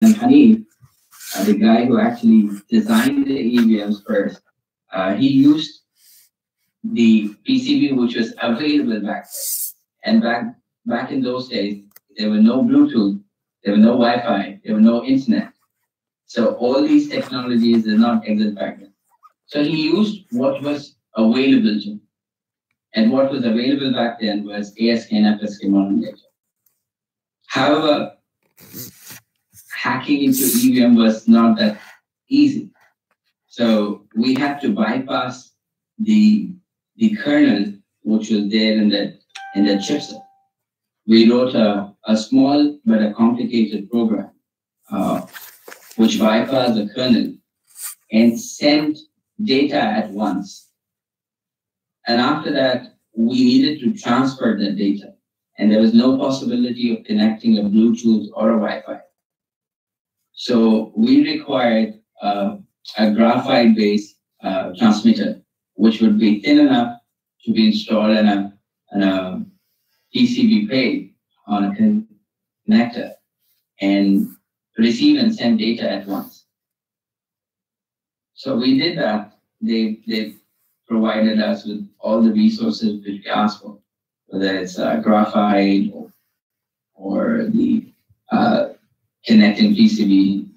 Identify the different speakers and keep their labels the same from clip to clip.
Speaker 1: Hanif, the guy who actually designed the EVMs first, he used the PCB which was available back then. And back in those days, there were no Bluetooth, there were no Wi-Fi, there were no internet. So all these technologies did not exist back then. So he used what was available to him. And what was available back then was ASK and FSK modern data. However, hacking into EVM was not that easy. So we had to bypass the kernel which was there in the chipset. We wrote a small but a complicated program which bypassed the kernel and sent data at once. And after that, we needed to transfer the data. And there was no possibility of connecting a Bluetooth or a Wi-Fi. So we required a graphite-based transmitter, which would be thin enough to be installed in a PCB tray on a connector and receive and send data at once. So we did that. They provided us with all the resources which we asked for, whether it's graphite or the connecting PCB.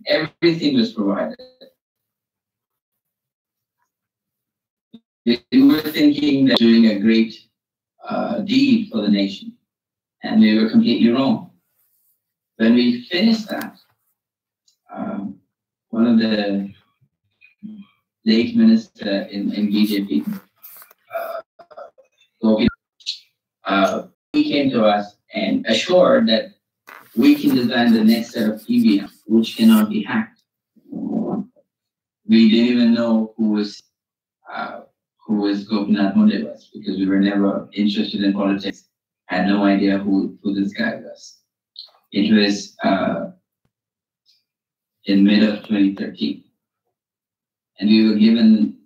Speaker 1: Everything was provided. We were thinking that doing a great deed for the nation, and we were completely wrong. When we finished that, one of the late minister in BJP, he came to us and assured that we can design the next set of EVM, which cannot be hacked. We didn't even know who was Gopinath Munde was, because we were never interested in politics. Had no idea who this guy was. It was in mid of 2013, and we were given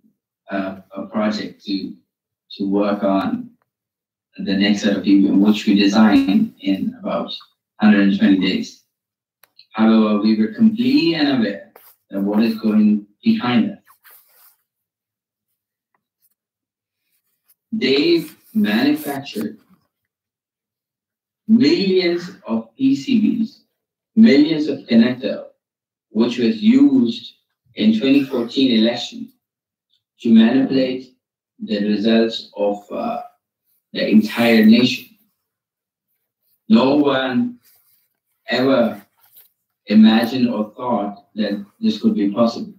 Speaker 1: a project to work on the next set of EVM, which we designed in about 120 days. However, we were completely unaware of what is going behind that. They manufactured millions of PCBs, millions of connectors, which was used in 2014 election to manipulate the results of the entire nation. No one ever imagined or thought that this could be possible.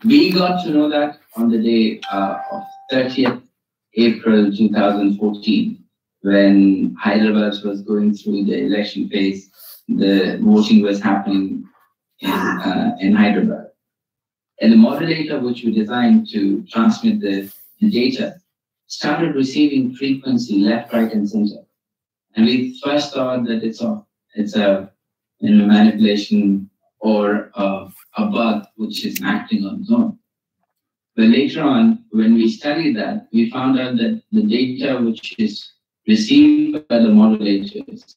Speaker 1: We got to know that on the day of 30th April 2014, when Hyderabad was going through the election phase. The voting was happening in Hyderabad. And the modulator which we designed to transmit the data started receiving frequency left, right, and center. And we first thought that it's a manipulation or a bug which is acting on its own. But later on, when we studied that, we found out that the data which is received by the modulators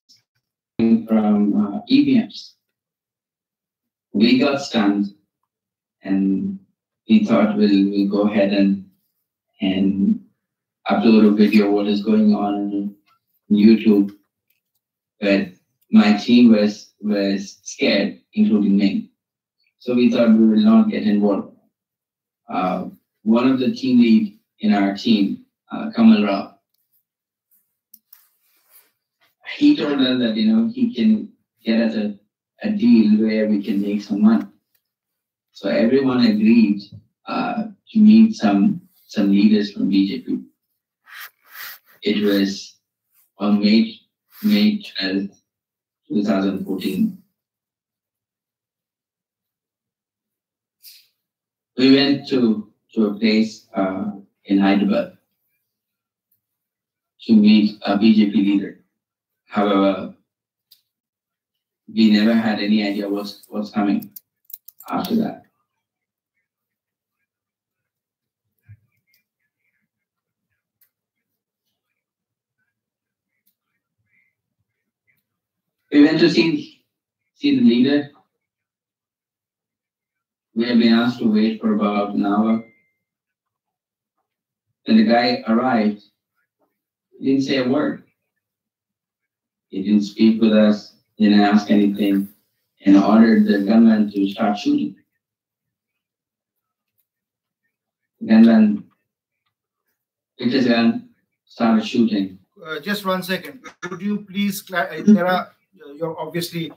Speaker 1: from EVMs. We got stunned, and we thought we'll go ahead and upload a video of what is going on on YouTube. But my team was scared, including me. So we thought we will not get involved. One of the team lead in our team, Kamal Rao, he told us that he can get us a deal where we can make some money. So everyone agreed to meet some leaders from BJP. It was on May 12th, 2014. We went to a place in Hyderabad to meet a BJP leader. However, we never had any idea what's coming after that. We went to see See the leader? We have been asked to wait for about an hour. When the guy arrived, he didn't say a word. He didn't speak with us, didn't ask anything, and ordered the gunman to start shooting. The gunman picked his gun, started shooting.
Speaker 2: Just 1 second. Could you please, you're obviously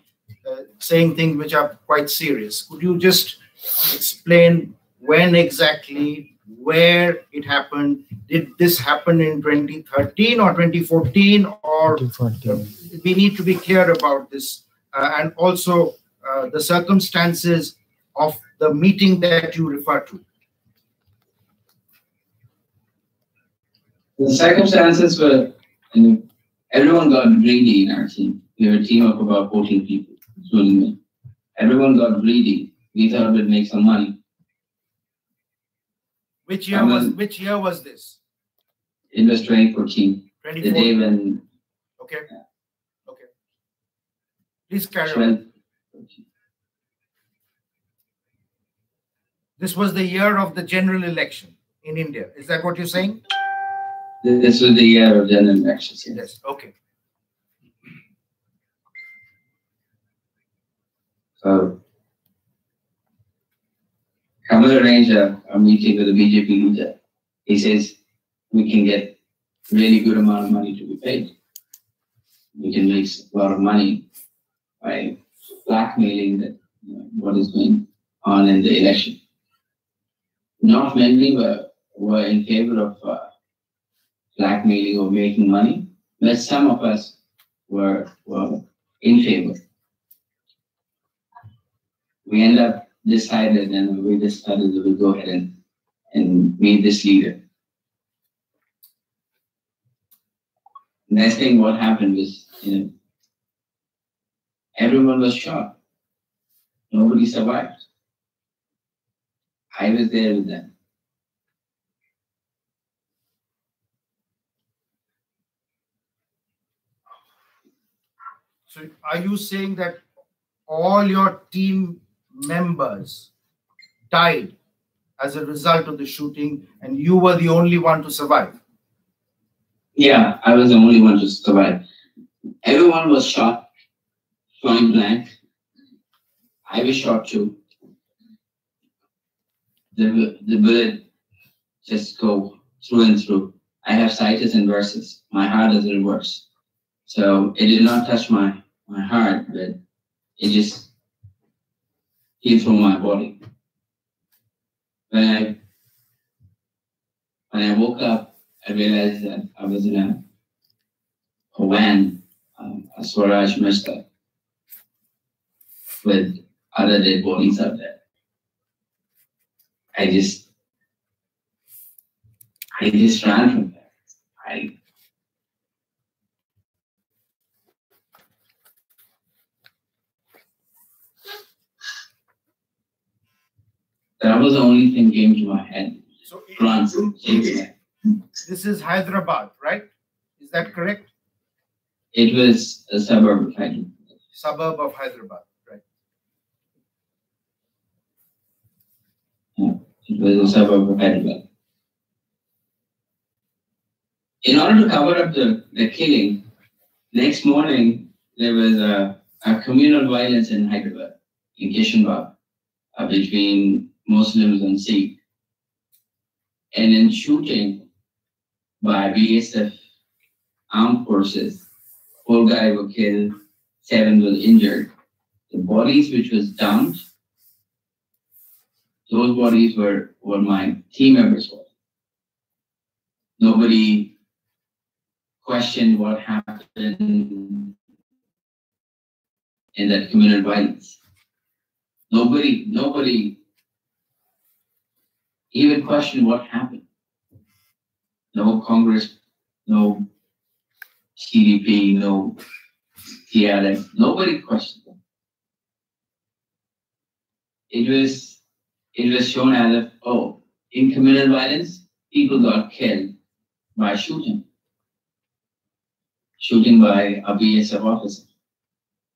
Speaker 2: saying things which are quite serious. Could you just explain when exactly, where it happened? Did this happen in 2013 or 2014? Or 2014. We need to be clear about this. And also the circumstances of the meeting that you refer to.
Speaker 1: The circumstances were, everyone got greedy in our team. We were a team of about 14 people, including me. Everyone got greedy. We thought we'd make some money.
Speaker 2: Which year was this?
Speaker 1: It was 2014. The day when.
Speaker 2: Okay. Okay. Please carry on. This was the year of the general election in India. Is that what you're saying?
Speaker 1: This was the year of general elections.
Speaker 2: Yes. Okay.
Speaker 1: So, Kamal arranged a meeting with the BJP leader. He says, we can get really good amount of money to be paid. We can make a lot of money by blackmailing that, what is going on in the election. Not many were in favor of blackmailing or making money, but some of us were in favor. We end up decided and we decided that we'll go ahead and meet this leader. Next thing what happened was, everyone was shot. Nobody survived. I was there with them.
Speaker 2: So are you saying that all your team members died as a result of the shooting and you were the only one to survive?
Speaker 1: Yeah, I was the only one to survive. Everyone was shot, point blank. I was shot too. The bullet just go through and through. I have situs and versus. My heart is reverse. So it did not touch my heart, but it just came through my body. When I woke up, I realized that I was in a van, a Swaraj Mishta, with other dead bodies out there. I just ran from there. That was the only thing came to my head.
Speaker 2: So
Speaker 1: this
Speaker 2: is Hyderabad, right? Is that correct?
Speaker 1: It was a suburb of Hyderabad.
Speaker 2: Suburb of Hyderabad, right?
Speaker 1: Yeah, it was a suburb of Hyderabad. In order to cover up the killing, next morning there was a communal violence in Hyderabad, in Kishanbagh, between Muslims and Sikh. And in shooting by BSF armed forces, 4 guys were killed, 7 were injured. The bodies which was dumped, those bodies were my team members. Nobody questioned what happened in that communal violence. Nobody even questioned what happened. No Congress, no CDP, no TRF, nobody questioned them. It was shown as if, oh, in communal violence, people got killed by shooting by a BSF officer.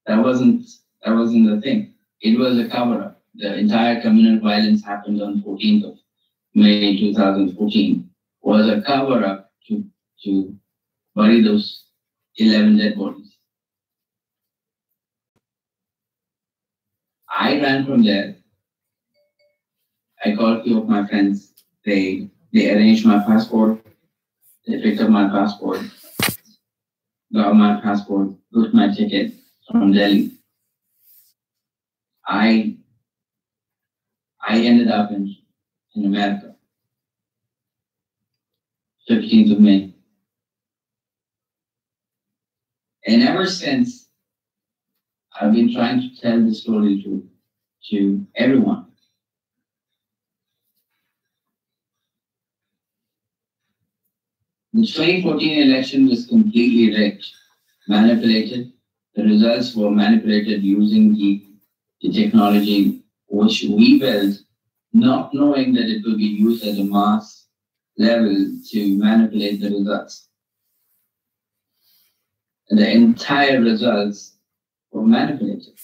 Speaker 1: That wasn't That wasn't the thing. It was a cover-up. The entire communal violence happened on 14th of May 2014 was a cover-up to bury those 11 dead bodies. I ran from there. I called a few of my friends. They arranged my passport. They picked up my passport, got my passport, booked my ticket from Delhi. I ended up in America, 15th of May. And ever since, I've been trying to tell the story to everyone. The 2014 election was completely rigged, manipulated. The results were manipulated using the technology which we built, not knowing that it will be used at a mass level to manipulate the results. And the entire results were manipulated.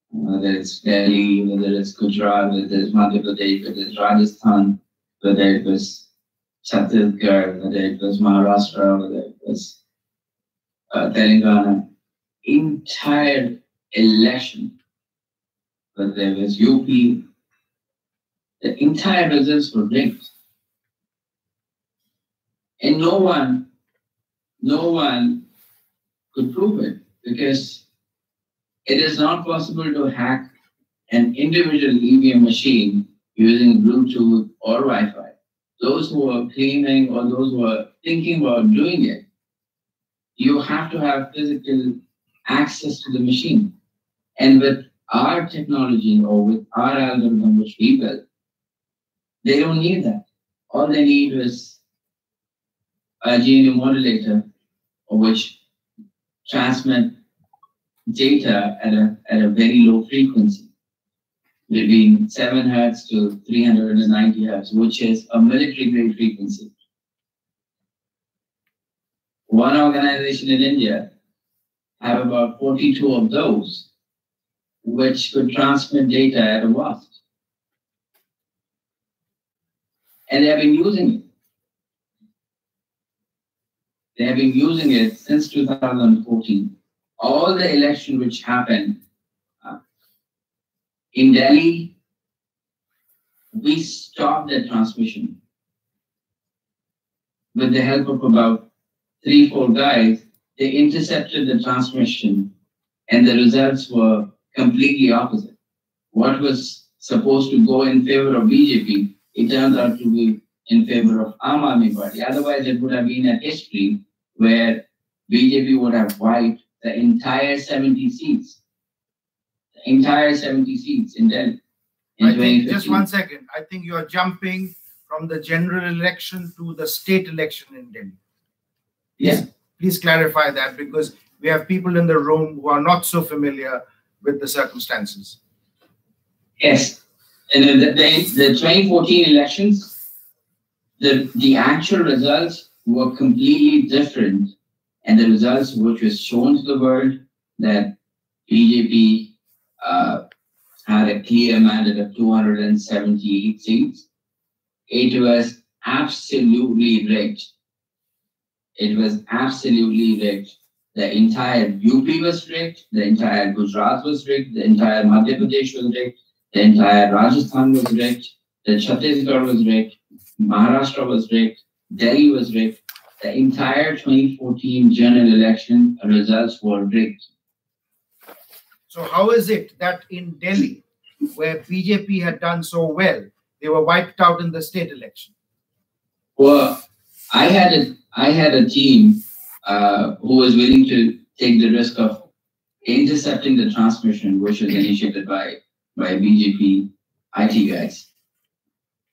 Speaker 1: Whether it's Delhi, whether it's Gujarat, whether it's Madhya Pradesh, whether it's Rajasthan, whether it was Chhattisgarh, whether it was Maharashtra, whether it was Telangana, entire election, whether it was UP, the entire results were rigged. And no one could prove it because it is not possible to hack an individual EVM machine using Bluetooth or Wi-Fi. Those who are claiming or those who are thinking about doing it, you have to have physical access to the machine. And with our technology or with our algorithm which we built, they don't need that. All they need is a GNU modulator which transmit data at a very low frequency, between 7 hertz to 390 hertz, which is a military-grade frequency. One organization in India have about 42 of those, which could transmit data at a watt. And they have been using it. They have been using it since 2014. All the election which happened in Delhi, we stopped the transmission. With the help of about 3-4 guys, they intercepted the transmission and the results were completely opposite. What was supposed to go in favor of BJP, it turned out to be in favor of Aam Aadmi Party. Otherwise, it would have been a history where BJP would have wiped the entire 70 seats. The entire 70 seats in Delhi.
Speaker 2: Just 1 second. I think you are jumping from the general election to the state election in Delhi.
Speaker 1: Yeah.
Speaker 2: Please clarify that because we have people in the room who are not so familiar with the circumstances.
Speaker 1: Yes. And the 2014 elections, the actual results were completely different. And the results which was shown to the world that BJP had a clear mandate of 278 seats, it was absolutely rigged. It was absolutely rigged. The entire UP was rigged, the entire Gujarat was rigged, the entire Madhya Pradesh was rigged, the entire Rajasthan was rigged, the Chhattisgarh was rigged, Maharashtra was rigged, Delhi was rigged. The entire 2014 general election results were rigged.
Speaker 2: So how is it that in Delhi, where BJP had done so well, they were wiped out in the state election?
Speaker 1: Well, I had a team who was willing to take the risk of intercepting the transmission, which was initiated by BJP IT guys.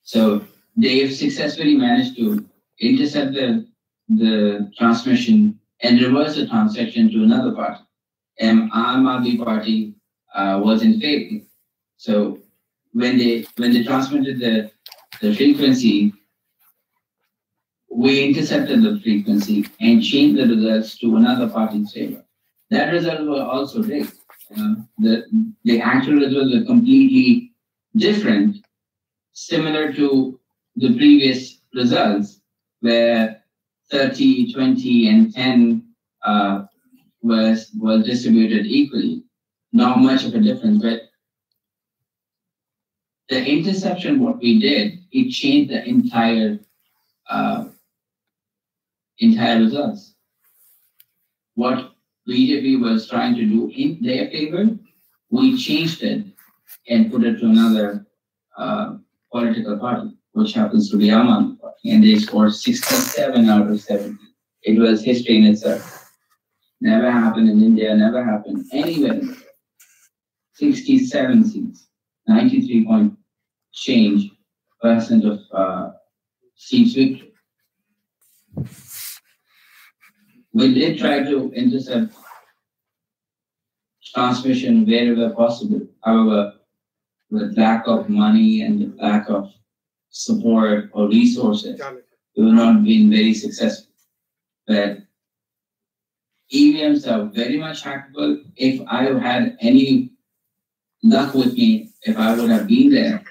Speaker 1: So they've successfully managed to intercept the transmission and reverse the transaction to another party. And Aam Aadmi Party was in favor. So when they transmitted the frequency, we intercepted the frequency and changed the results to another party's favor. That result was also rigged. The actual results were completely different, similar to the previous results, where 30, 20, and 10 was distributed equally. Not much of a difference, but the interception, what we did, it changed the entire results. What BJP was trying to do in their favor, we changed it and put it to another political party, which happens to be Aman Party, and they scored 67 out of 70. It was history in itself. Never happened in India, never happened anywhere in the world. 67 seats, 93 point change percent of seats victory. We did try to intercept transmission wherever possible. However, with lack of money and lack of support or resources, we were not being very successful. But EVMs are very much hackable. If I had any luck with me, if I would have been there,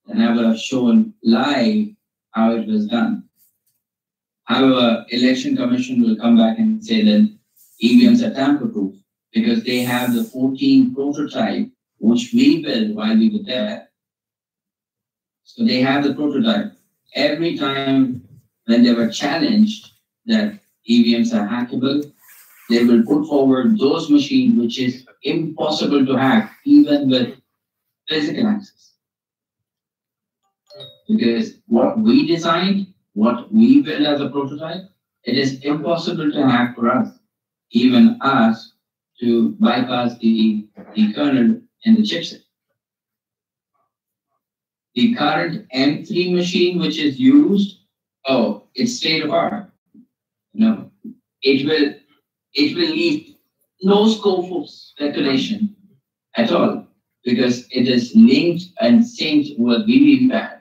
Speaker 1: then I would have shown live how it was done. However, Election Commission will come back and say that EVMs are tamper-proof because they have the 14 prototype which we built while we were there. So they have the prototype. Every time when they were challenged that EVMs are hackable, they will put forward those machines which is impossible to hack even with physical access. Because what we designed, what we built as a prototype, it is impossible to hack for us, even us, to bypass the kernel and the chipset. The current M3 machine which is used, it's state of art. It will leave no scope for speculation at all because it is linked and synced with VVPAT.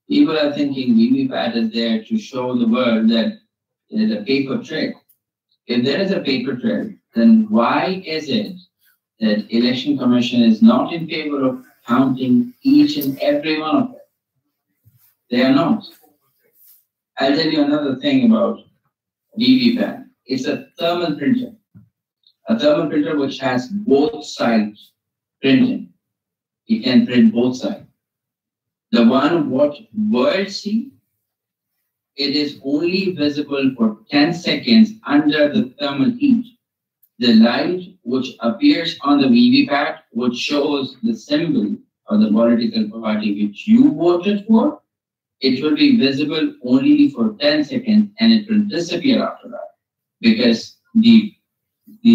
Speaker 1: People are thinking VVPAT is there to show the world that it is a paper trail. If there is a paper trail, then why is it that Election Commission is not in favor of counting each and every one of them? They are not. I'll tell you another thing about VVPAT. It's a thermal printer. A thermal printer which has both sides printing. It can print both sides. The one what world see, it is only visible for 10 seconds under the thermal heat. The light which appears on the VVPAT, which shows the symbol of the political party which you voted for, it will be visible only for 10 seconds and it will disappear after that. Because the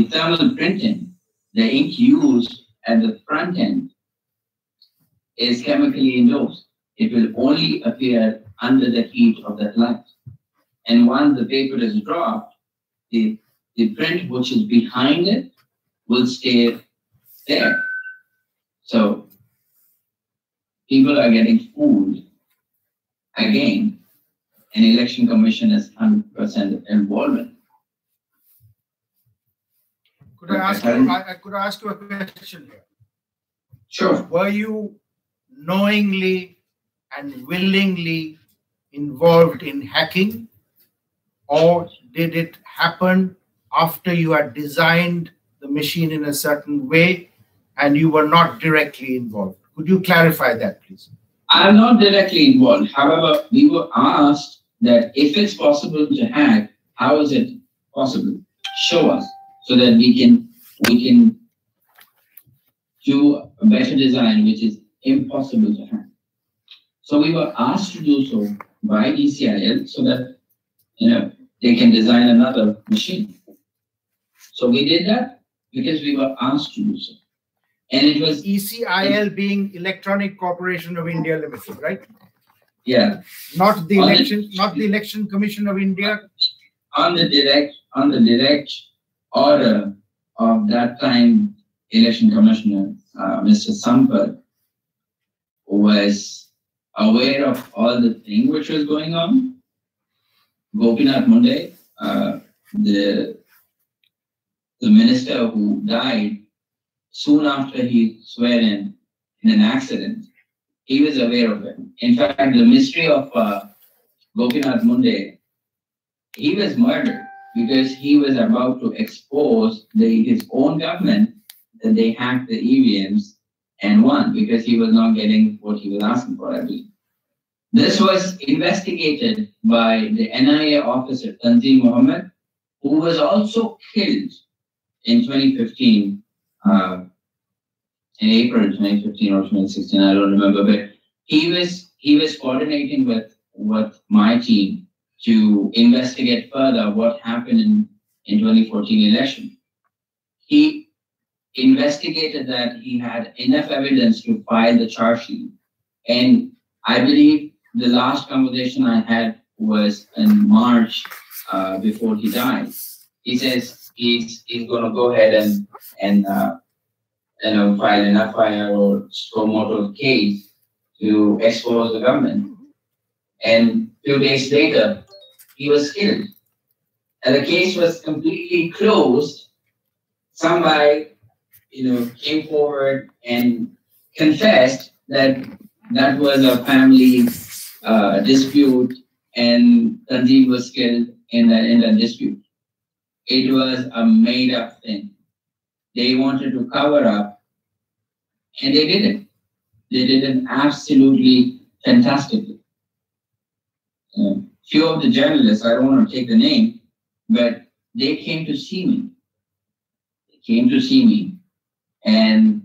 Speaker 1: thermal printing, the ink used at the front end is chemically endorsed. It will only appear under the heat of that light. And once the paper is dropped, the print which is behind it will stay there. So people are getting fooled again, and Election Commission is 100% involvement.
Speaker 2: Could I ask you a question here?
Speaker 1: Sure.
Speaker 2: Were you knowingly and willingly involved in hacking, or did it happen after you had designed the machine in a certain way and you were not directly involved? Could you clarify that, please?
Speaker 1: I'm not directly involved. However, we were asked that if it's possible to hack, how is it possible? Show us so that we can do a better design, which is impossible to hack. So we were asked to do so by ECIL so that they can design another machine. So we did that because we were asked to do so. And it was
Speaker 2: ECIL being Electronic Corporation of India Limited, right?
Speaker 1: Yeah.
Speaker 2: Not the Election Commission of India.
Speaker 1: On the direct order of that time Election Commissioner, Mr. Sampath, was aware of all the thing which was going on. Gopinath Munde, the minister who died, soon after he swear in an accident, he was aware of it. In fact, the mystery of Gopinath Munde, he was murdered because he was about to expose his own government that they hacked the EVMs and won because he was not getting what he was asking for, I believe. This was investigated by the NIA officer, Tanzim Mohammed, who was also killed in 2015, in April 2015 or 2016, I don't remember, but he was coordinating with my team to investigate further what happened in 2014 election. He investigated that he had enough evidence to file the charge sheet. And I believe the last conversation I had was in March before he died. He says he's going to go ahead and file an FIR or suo motu case to expose the government. And a few days later, he was killed. And the case was completely closed. Somebody, came forward and confessed that that was a family dispute, and Tanzim was killed in that dispute. It was a made-up thing. They wanted to cover up, and they did it. They did it absolutely fantastically. Few of the journalists, I don't want to take the name, but they came to see me. They came to see me and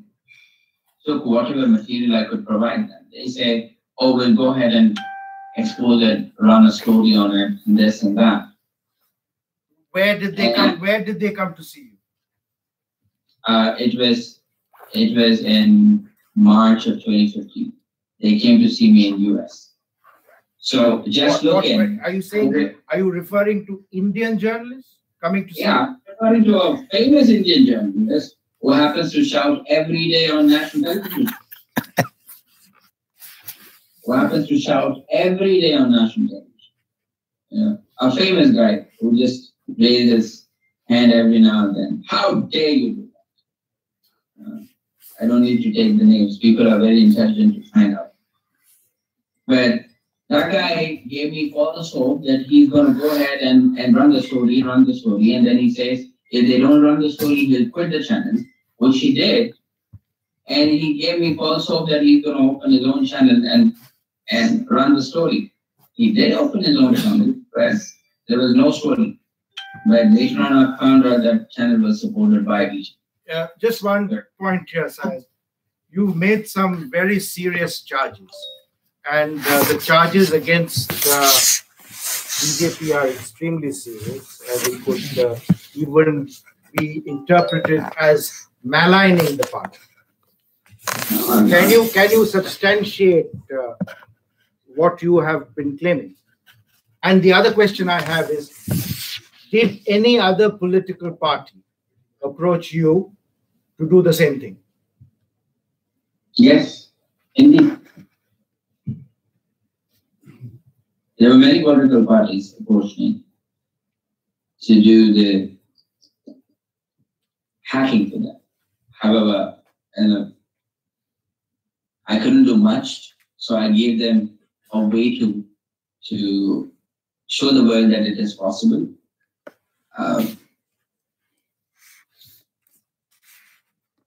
Speaker 1: took whatever material I could provide them. They said, oh, we'll go ahead and expose it, run a story on it, and this and that.
Speaker 2: Where did they come? Where did they come to see you?
Speaker 1: It was in March of 2015. They came to see me in US. So just look in.
Speaker 2: Are you saying? Are you referring to Indian journalists coming to see you?
Speaker 1: Yeah, referring to a famous Indian journalist who happens to shout every day on national television. Who happens to shout every day on national television. A famous guy who just raises his hand every now and then. How dare you do that? I don't need to take the names. People are very intelligent to find out. But that guy gave me false hope that he's going to go ahead and run the story. And then he says, if they don't run the story, he'll quit the channel, which he did. And he gave me false hope that he's going to open his own channel and run the story. He did open his own channel, but there was no story. But later on, I found out that channel was supported by BJ.
Speaker 2: Just one point here, Sahib. You made some very serious charges. And the charges against BJP are extremely serious, and it could even be interpreted as maligning the party. Can you substantiate what you have been claiming? And the other question I have is, did any other political party approach you to do the same thing?
Speaker 1: Yes, indeed. There were many political parties approached me to do the hacking for that. However, I couldn't do much, so I gave them a way to show the world that it is possible.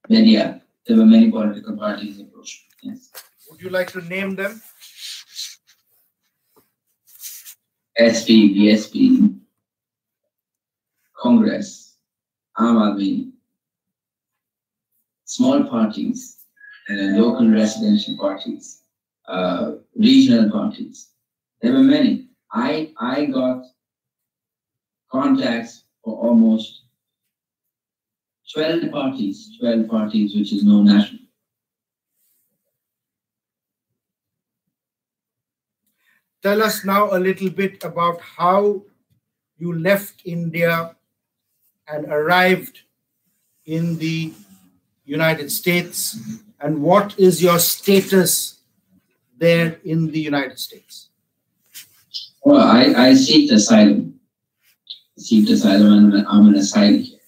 Speaker 1: Then yeah, there were many political parties approached me. Yes.
Speaker 2: Would you like to name them?
Speaker 1: SP, BSP, Congress, Aam Aadmi, small parties, and local residential parties, regional parties. There were many. I got contacts for almost 12 parties, which is no national.
Speaker 2: Tell us now a little bit about how you left India and arrived in the United States, and what is your status there in the United States?
Speaker 1: Well, I seek asylum. I'm an asylum here.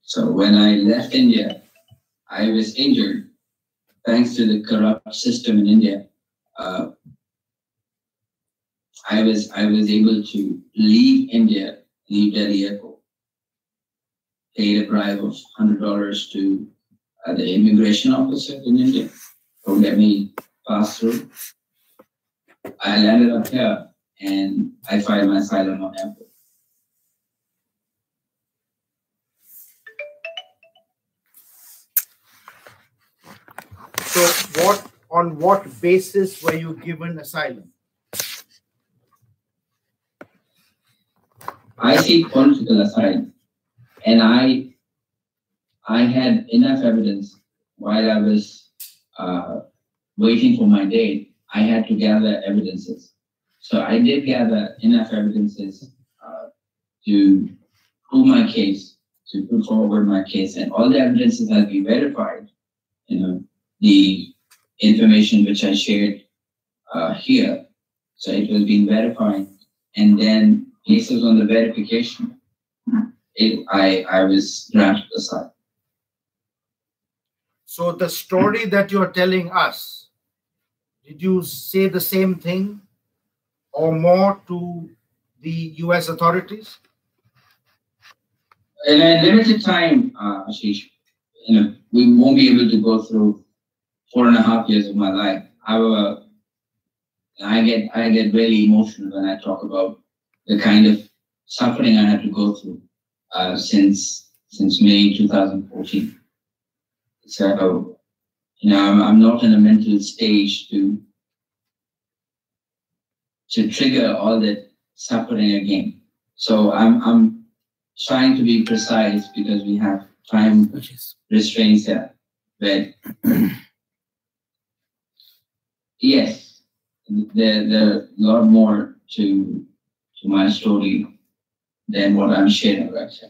Speaker 1: So when I left India, I was injured thanks to the corrupt system in India. I was able to leave India, leave Delhi airport, paid a bribe of $100 to the immigration officer in India to let me pass through. I landed up here and I filed my asylum on airport.
Speaker 2: So on what basis were you given asylum?
Speaker 1: I seek political asylum, and I had enough evidence while I was waiting for my date. I had to gather evidences. So I did gather enough evidences to prove my case, to put forward my case, and all the evidences has been verified. The information which I shared here, so it was being verified, and then basis on the verification, I was granted asylum.
Speaker 2: So the story that you're telling us, did you say the same thing or more to the US authorities?
Speaker 1: In a limited time, Ashish, we won't be able to go through 4.5 years of my life. However, I get really emotional when I talk about the kind of suffering I had to go through since May 2014. So, I'm not in a mental stage to trigger all that suffering again. So I'm trying to be precise because we have time restraints here. But yes, there's a lot more to my story than what I'm sharing right now.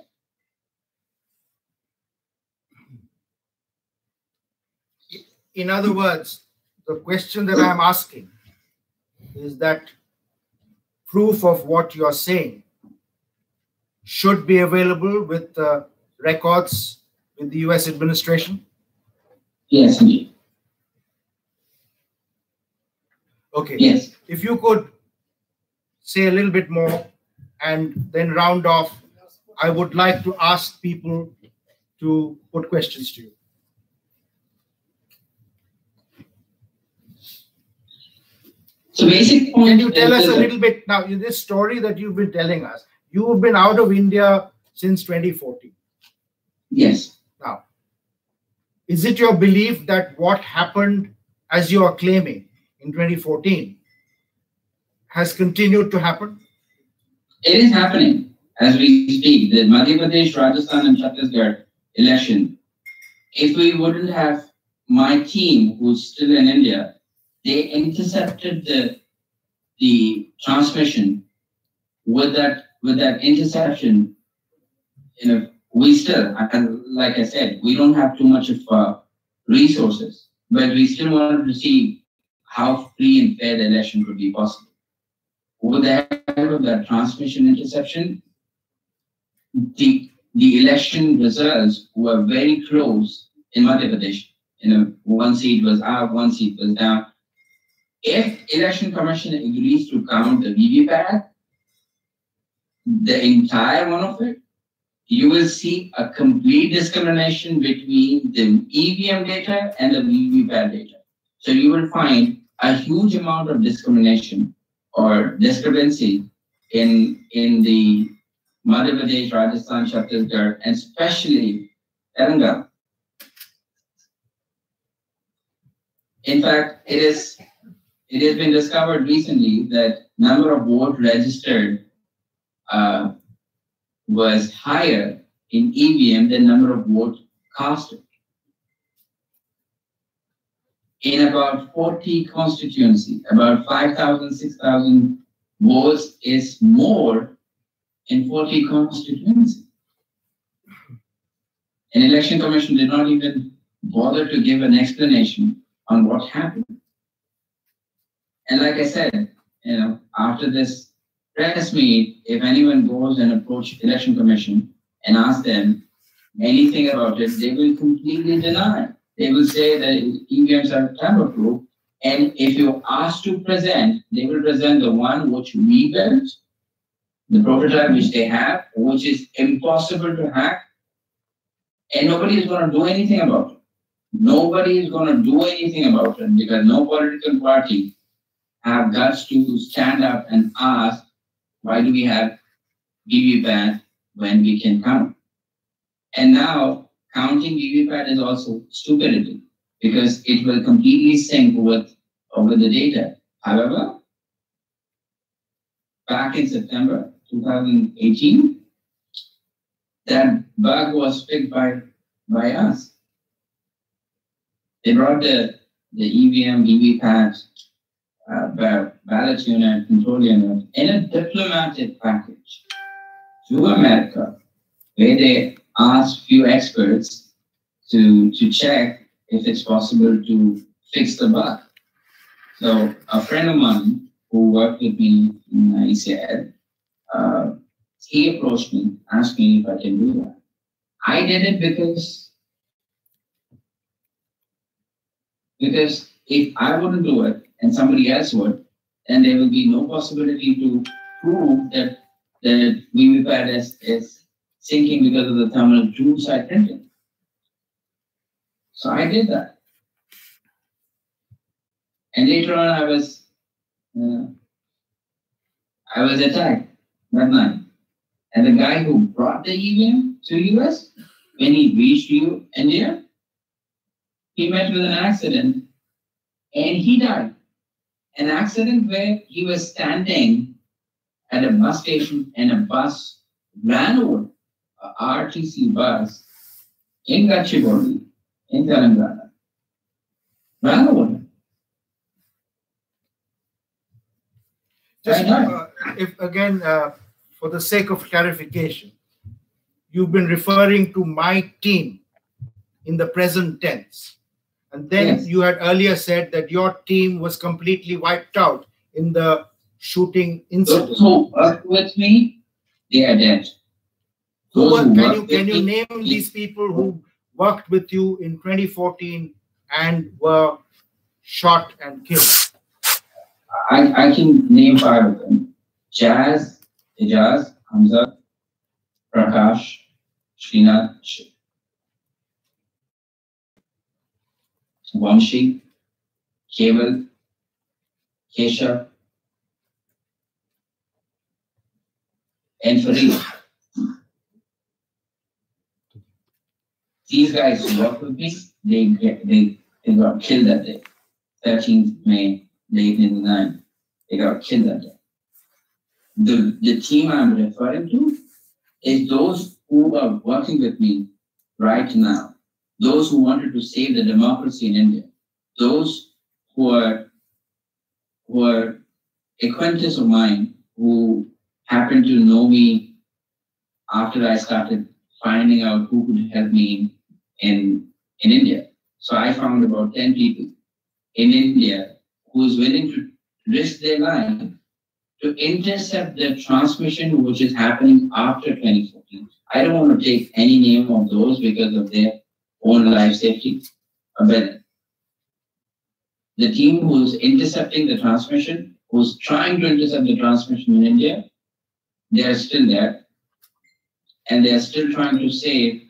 Speaker 2: In other words, the question that I'm asking is that proof of what you're saying should be available with records with the US administration?
Speaker 1: Yes, indeed.
Speaker 2: Okay.
Speaker 1: Yes.
Speaker 2: If you could say a little bit more and then round off, I would like to ask people to put questions to you.
Speaker 1: So basic point.
Speaker 2: Can you tell us a little bit now, in this story that you've been telling us, you have been out of India since 2014.
Speaker 1: Yes.
Speaker 2: Now, is it your belief that what happened as you are claiming in 2014 has continued to happen?
Speaker 1: It is happening as we speak. The Madhya Pradesh, Rajasthan, and Chhattisgarh election, if we wouldn't have my team who's still in India, they intercepted the transmission. With that interception, we still, like I said, we don't have too much of resources, but we still wanted to see how free and fair the election could be possible. With the help of that transmission interception, the election results were very close in Madhya Pradesh. One seat was up, one seat was down. If Election Commission agrees to count the VVPAT, the entire one of it, you will see a complete discrimination between the EVM data and the VVPAT data. So you will find a huge amount of discrimination or discrepancy in the Madhya Pradesh, Rajasthan, Chhattisgarh, and especially Telangana. In fact, it has been discovered recently that number of votes registered was higher in EVM than number of votes casted. In about 40 constituencies, about 5,000, 6,000 votes is more in 40 constituencies. An election commission did not even bother to give an explanation on what happened. And like I said, after this press meet, if anyone goes and approaches election commission and asks them, anything about it, they will completely deny. They will say that EVMs are tamper-proof, and if you're asked to present, they will present the one which we built, the prototype which they have, which is impossible to hack, and nobody is going to do anything about it. Nobody is going to do anything about it because no political party have guts to stand up and ask, why do we have VVPAT when we can count? And now counting VVPAT is also stupidity because it will completely sync with the data. However, back in September 2018, that bug was fixed by us. They brought the EVM, VVPAT, ballot unit, control unit in a diplomatic package to America, where they asked few experts to check if it's possible to fix the bug. So a friend of mine who worked with me in ICL, he approached me, asked me if I can do that. I did it because if I wouldn't do it and somebody else would, then there will be no possibility to prove that VVPAT is sinking because of the thermal two-side printing. So I did that. And later on, I was attacked that night. And the guy who brought the EVM to US, when he reached India, he met with an accident and he died. An accident where he was standing at a bus station and a bus ran over, a RTC bus in Gachibowli, in Telangana, ran over him.
Speaker 2: Just if again, for the sake of clarification, you've been referring to my team in the present tense. And then yes, you had earlier said that your team was completely wiped out in the shooting incident.
Speaker 1: Those who worked with me, they are dead.
Speaker 2: Can you name these people who worked with you in 2014 and were shot and killed?
Speaker 1: I can name 5 of them. Jazz, Ijaz, Hamza, Prakash, Srinath, Vamshi, Keval, Keshav, and Farid. These guys who work with me, they got killed that day. 13th May, late in the night. They got killed that day. The team I'm referring to is those who are working with me right now. Those who wanted to save the democracy in India. Those who are acquaintances of mine who happened to know me after I started finding out who could help me in India. So I found about 10 people in India who is willing to risk their life to intercept the transmission which is happening after 2014. I don't want to take any name of those because of their own life safety. But the team who's intercepting the transmission, who's trying to intercept the transmission in India, they are still there. And they are still trying to save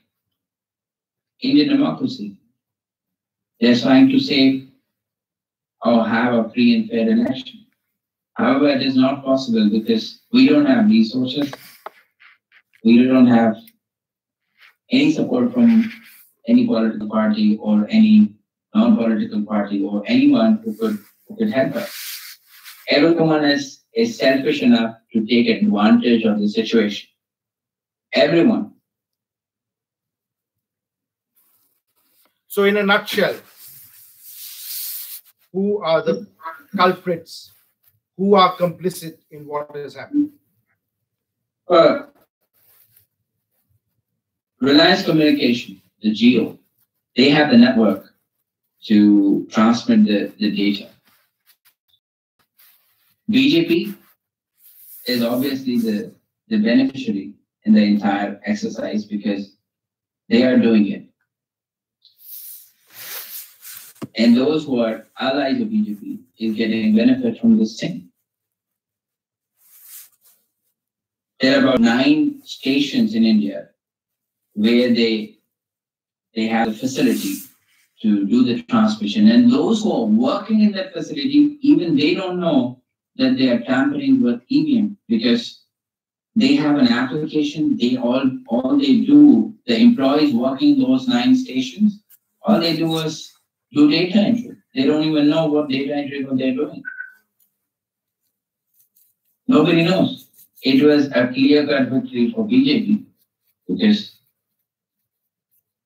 Speaker 1: Indian democracy. They're trying to save or have a free and fair election. However, it is not possible because we don't have resources. We don't have any support from any political party or any non-political party or anyone who could help us. Everyone is selfish enough to take advantage of the situation. Everyone.
Speaker 2: So in a nutshell, who are the culprits? Who are complicit in what is happening?
Speaker 1: Reliance Communication, the GEO, they have the network to transmit the data. BJP is obviously the beneficiary in the entire exercise because They are doing it. And those who are allies of BJP is getting benefit from this thing. There are about 9 stations in India where they have a facility to do the transmission. And those who are working in that facility, even they don't know that they are tampering with EVM, because they have an application. They all they do, the employees working those 9 stations, all they do is do data entry. They don't even know what data entry what they're doing. Nobody knows. It was a clear-cut victory for BJP because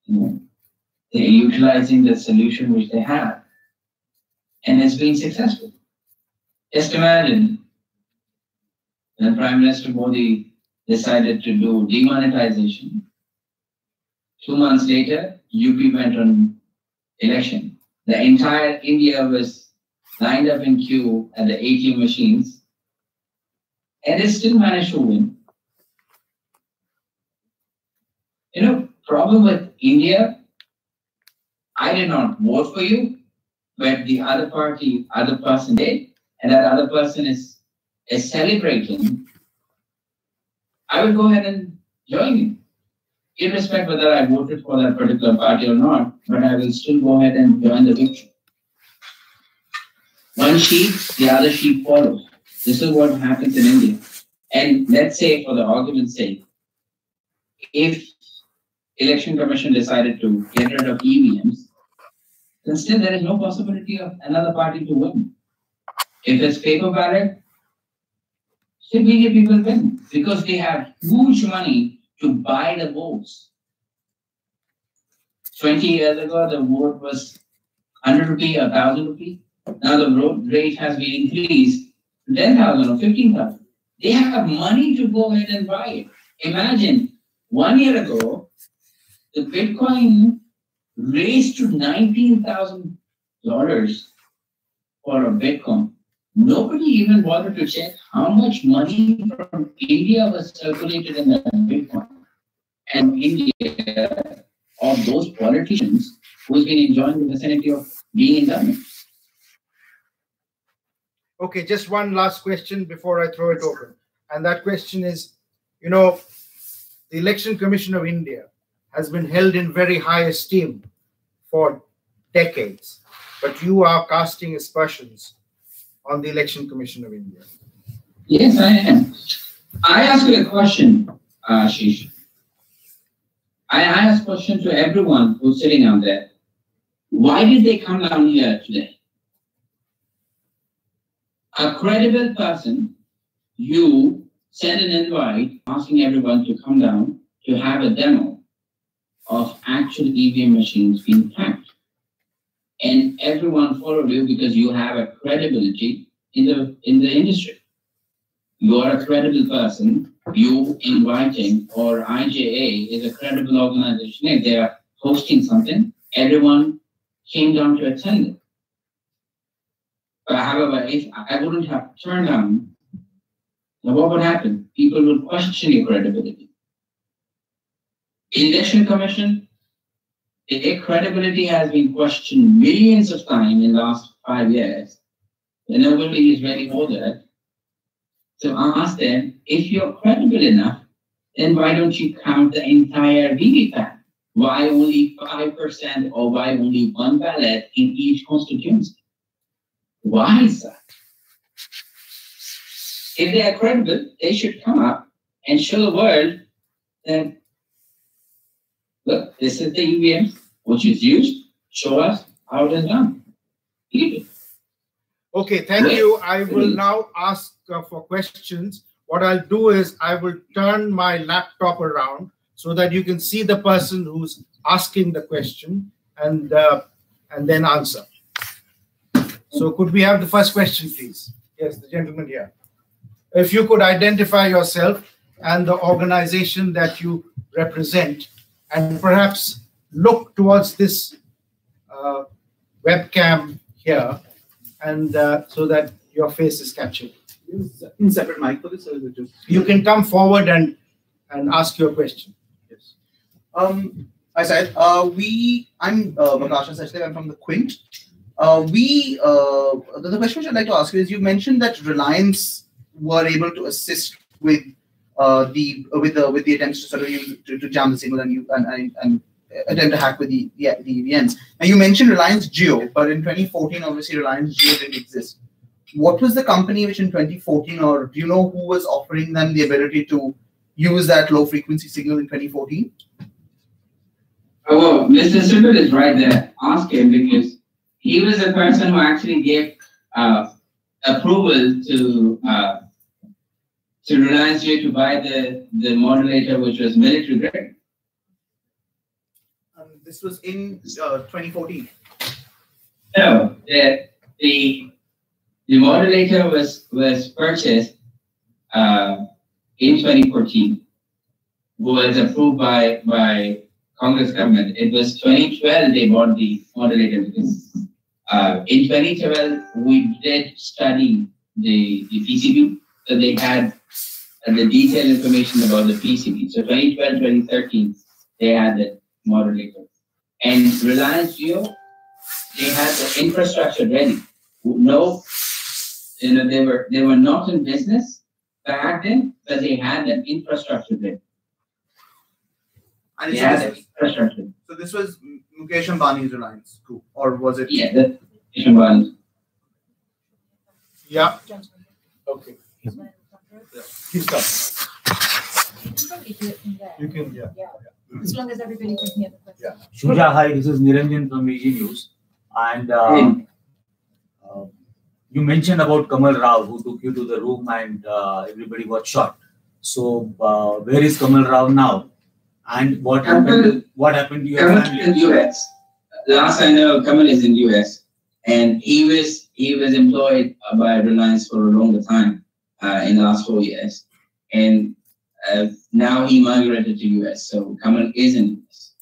Speaker 1: they're utilizing the solution which they have, and it's been successful. Just imagine when Prime Minister Modi decided to do demonetization. 2 months later, UP went on election. The entire India was lined up in queue at the ATM machines, and they still managed to win. Problem with India, I did not vote for you, but the other person did, and that other person is celebrating. I will go ahead and join you, irrespective whether I voted for that particular party or not, but I will still go ahead and join the victory. One sheep, the other sheep follows. This is what happens in India. And let's say, for the argument's sake, if Election Commission decided to get rid of EVMs, then still there is no possibility of another party to win. If it's paper ballot, still BJP will win because they have huge money to buy the votes. 20 years ago, the vote was 100 rupee, 1,000 rupee. Now the vote rate has been increased to 10,000 or 15,000. They have money to go ahead and buy it. Imagine 1 year ago, the Bitcoin raised to $19,000 for a Bitcoin. Nobody even bothered to check how much money from India was circulated in that Bitcoin. And India, of those politicians who's been enjoying the vicinity of being in government.
Speaker 2: Okay, just one last question before I throw it open. And that question is, the Election Commission of India has been held in very high esteem for decades, but you are casting aspersions on the Election Commission of India.
Speaker 1: Yes, I am. I ask you a question, Ashish. I ask a question to everyone who's sitting out there. Why did they come down here today? A credible person, you send an invite asking everyone to come down to have a demo of actual EVM machines being hacked. And everyone followed you because you have a credibility in the industry. You are a credible person. You inviting, or IJA is a credible organization. If they are hosting something, everyone came down to attend it. But however, if I wouldn't have turned down, then what would happen? People would question your credibility. Election Commission, their credibility has been questioned millions of times in the last 5 years. And nobody is ready for that. So I ask them, if you're credible enough, then why don't you count the entire VVPAT? Why only 5% or why only 1 ballot in each constituency? Why is that? If they are credible, they should come up and show the world that, look, this is the EVM which is used. Show us how it is done.
Speaker 2: Okay, thank you. I will now ask for questions. What I'll do is I will turn my laptop around so that you can see the person who's asking the question and then answer. So could we have the first question, please? Yes, the gentleman here. If you could identify yourself and the organization that you represent, and perhaps look towards this webcam here, and so that your face is captured.
Speaker 3: In separate mic for this, or just...
Speaker 2: You can come forward and ask your question.
Speaker 3: Yes. Hi, Syed. I'm Prakash Sachdev. I'm from the Quint. The question which I'd like to ask you is: you mentioned that Reliance were able to assist with the attempts to sort of use to jam the signal and attempt to hack with the EVMs. Now you mentioned Reliance Jio, but in 2014, obviously Reliance Jio didn't exist. What was the company which in 2014, or do you know who was offering them the ability to use that low frequency signal in 2014?
Speaker 1: Oh, well, Mr. Sibel is right there. Ask him, because he was the person who actually gave approval to Reliance Jio to buy the modulator, which was military grade.
Speaker 3: This was in 2014.
Speaker 1: No, the modulator was purchased in 2014, was approved by Congress government. It was 2012 they bought the modulator, because in 2012 we did study the PCB, so they had the detailed information about the PCB. So 2012, 2013 they had the modulator, and Reliance Jio, they had the infrastructure ready. No, they were not in business back then, but they had the infrastructure ready.
Speaker 3: And so this was Mukesh Ambani's Reliance Group, or was it?
Speaker 1: Yeah, that's Mukesh Ambani.
Speaker 2: Yeah. Okay. Keep going. You can, yeah.
Speaker 4: As long as everybody can hear the question.
Speaker 2: Yeah.
Speaker 5: Shuja, hi, this is Niranjan from EG News. And you mentioned about Kamal Rao, who took you to the room and everybody got shot. So where is Kamal Rao now? And what happened to your family?
Speaker 1: In US. Last I know, Kamal is in US, and he was employed by Reliance for a longer time in the last 4 years, and now he migrated to US. So Kamal is in US.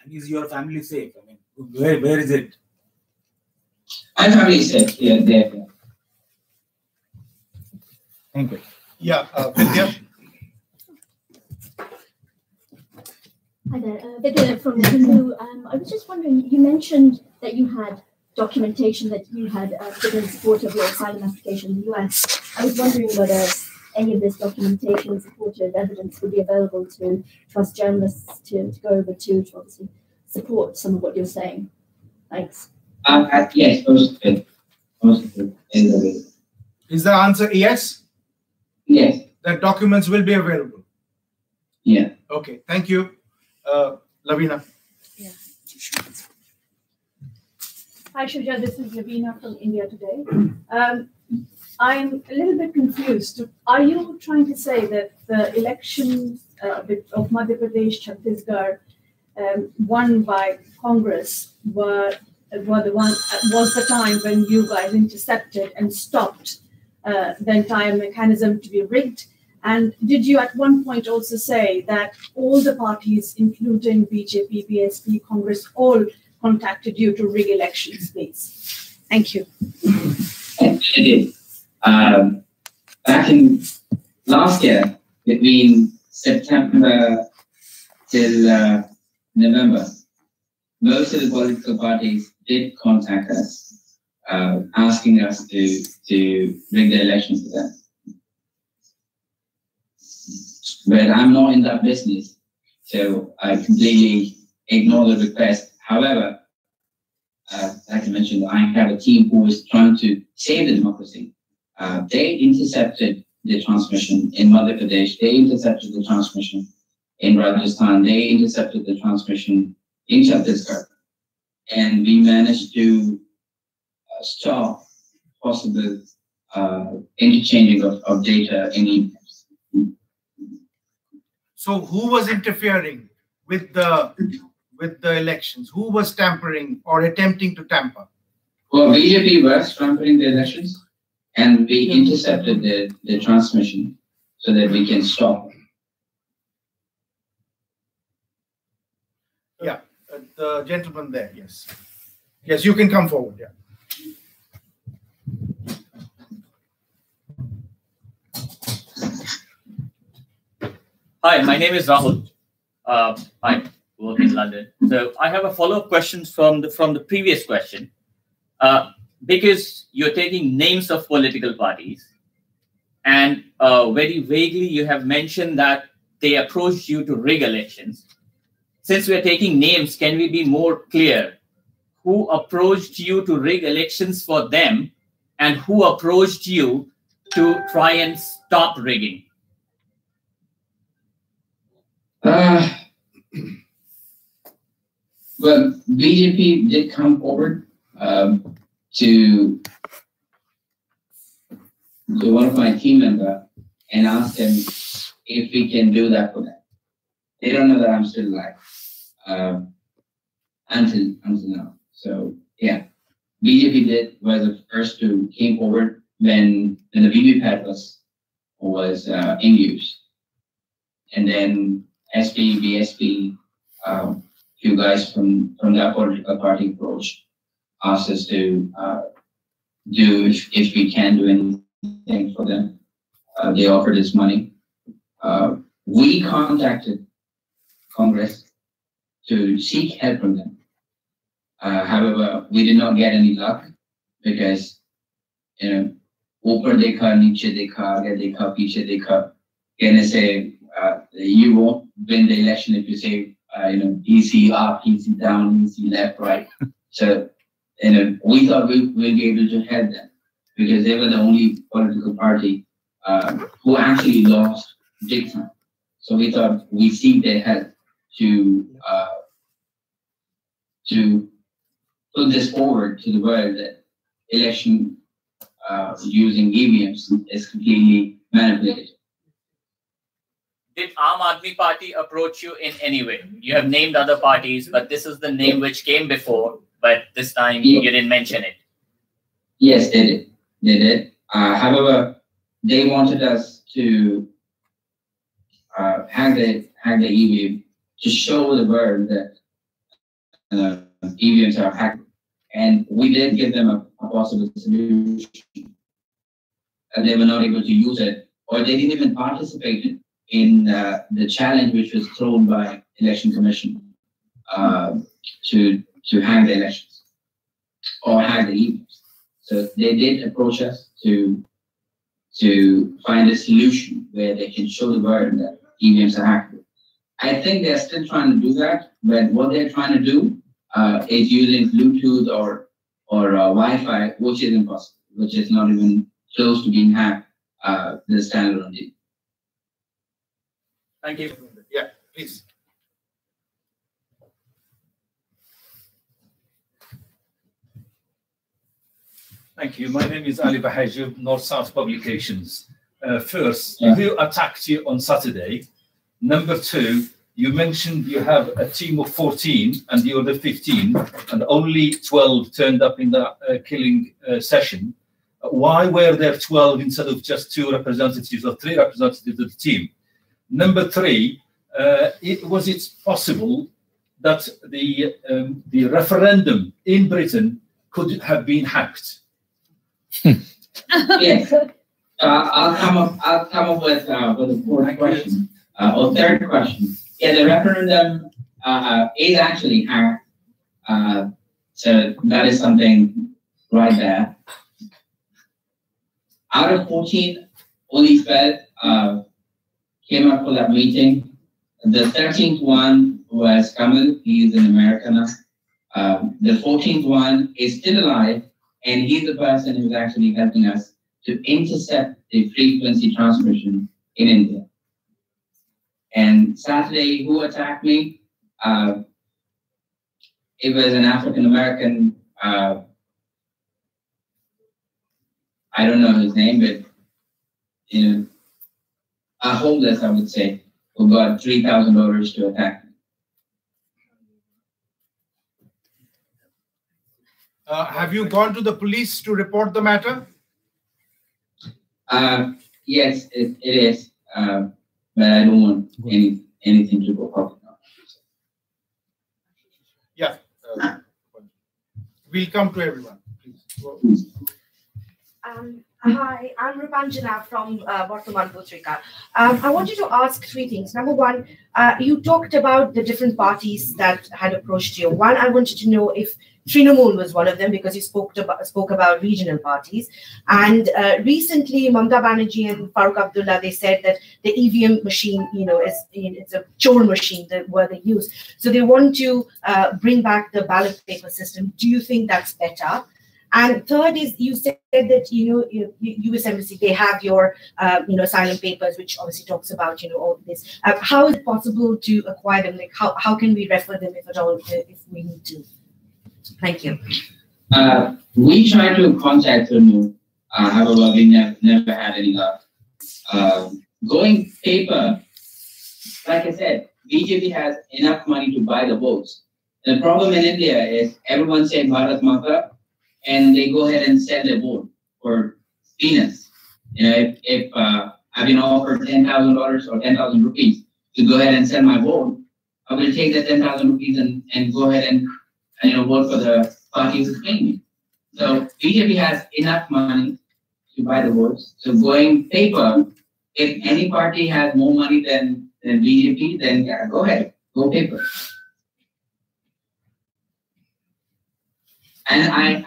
Speaker 5: And is your family safe? I mean, where is it?
Speaker 1: My family is safe. Yeah, there.
Speaker 5: Thank you.
Speaker 2: Yeah, Vidya.
Speaker 4: Hi there, Vidya from the Hindu. I was just wondering, you mentioned that you had documentation that you had given support of your asylum application in the US. I was wondering whether any of this documentation and supportive evidence would be available to us journalists to go over to obviously support some of what you're saying. Thanks.
Speaker 1: Yes, most of it.
Speaker 2: Is the answer yes?
Speaker 1: Yes.
Speaker 2: The documents will be available.
Speaker 1: Yeah.
Speaker 2: Okay, thank you. Lavina.
Speaker 4: Yeah. Hi, Shuja. This is Lavina from India Today. I'm a little bit confused. Are you trying to say that the elections of Madhya Pradesh, Chhattisgarh, won by Congress was the time when you guys intercepted and stopped the entire mechanism to be rigged? And did you at one point also say that all the parties, including BJP, BSP, Congress, all contacted you to rig elections, please? Thank you.
Speaker 1: I did. Back in last year, between September till November, most of the political parties did contact us, asking us to rig the elections for them. But I'm not in that business, so I completely ignore the request. However, like I mentioned, I have a team who is trying to save the democracy. They intercepted the transmission in Madhya Pradesh. They intercepted the transmission in Rajasthan. They intercepted the transmission in Chhattisgarh. And we managed to stop possible interchanging of data in emails.
Speaker 2: So who was interfering with the elections? Who was tampering or attempting to tamper?
Speaker 1: Well, BJP was tampering the elections, and we intercepted the transmission so that we can stop.
Speaker 2: Yeah, the gentleman there, yes. Yes, you can come forward, yeah.
Speaker 6: Hi, my name is Rahul. Hi. work in London. So I have a follow-up question from the previous question. Because you're taking names of political parties, and very vaguely you have mentioned that they approached you to rig elections. Since we're taking names, can we be more clear? Who approached you to rig elections for them, and who approached you to try and stop rigging?
Speaker 1: Well, BJP did come forward to one of my team members and ask him if we can do that for them. They don't know that I'm still alive until now. So yeah, BJP was the first to came forward when the VVPAT was in use, and then SP, BSP, few guys from that political party approach asked us to do if we can do anything for them. They offered us money. We contacted Congress to seek help from them. However, we did not get any luck because, ऊपर देखा, नीचे देखा, आगे देखा, पीछे देखा. Can I say you won't win the election if you say EC up, EC down, EC left, right. So, we thought we'd be able to help them because they were the only political party who actually lost big time. So we thought we seek their help to put this forward to the world that election using EVMs is completely manipulated.
Speaker 6: Did Aam Aadmi Party approach you in any way? You have named other parties, but this is the name which came before, but this time you didn't mention it.
Speaker 1: Yes, they did. They did. However, they wanted us to hack the EVM to show the world that EVMs are hacked. And we did give them a possible solution. And they were not able to use it, or they didn't even participate in the challenge which was thrown by Election Commission to hack the elections or hack the EVMs. So they did approach us to find a solution where they can show the world that EVMs are hackable. I think they're still trying to do that, but what they're trying to do is using Bluetooth or Wi-Fi, which is impossible, which is not even close to being hacked, the standalone deal.
Speaker 6: Thank you.
Speaker 2: Yeah, please.
Speaker 7: Thank you. My name is Ali Bahajib, North-South Publications. First, who attacked you on Saturday? Number two, you mentioned you have a team of 14 and the other 15, and only 12 turned up in the killing session. Why were there 12 instead of just 2 representatives or 3 representatives of the team? Number three, was it possible that the referendum in Britain could have been hacked?
Speaker 1: Yes. I'll come up with a fourth question or third question. Yeah, the referendum is actually hacked. So that is something right there. Out of 14, only 12 came up for that meeting. The 13th one was Kamal. He is in America now. The 14th one is still alive, and he's the person who's actually helping us to intercept the frequency transmission in India. And Saturday, who attacked me? It was an African American. I don't know his name, but a homeless, I would say, who got $3,000 to attack me.
Speaker 2: Have you gone to the police to report the matter?
Speaker 1: Yes, it is. But I don't want anything to go public now.
Speaker 2: Yeah. We'll come to everyone. Please.
Speaker 8: Hi, I'm Rupanjana from Vartaman Putrika. I wanted to ask three things. Number one, you talked about the different parties that had approached you. One, I wanted to know if Trinamool was one of them because you spoke about regional parties. And recently, Mamta Banerjee and Farooq Abdullah, they said that the EVM machine, it's a chore machine, the word they use. So they want to bring back the ballot paper system. Do you think that's better? And third is you said that U.S. Embassy, they have your asylum papers, which obviously talks about all this. How is it possible to acquire them? Like how can we refer them if at all if we need to? Thank you.
Speaker 1: We tried to contact them, however we never had any luck. Going paper, like I said, BJP has enough money to buy the votes. The problem in India is everyone saying Bharat Mata, and they go ahead and sell their vote for peanuts. If I've been offered $10,000 or 10,000 rupees to go ahead and sell my vote, I will take the 10,000 rupees and go ahead and vote for the party who's paying me. So BJP has enough money to buy the votes. So going paper, if any party has more money than BJP, then yeah, go ahead, go paper. And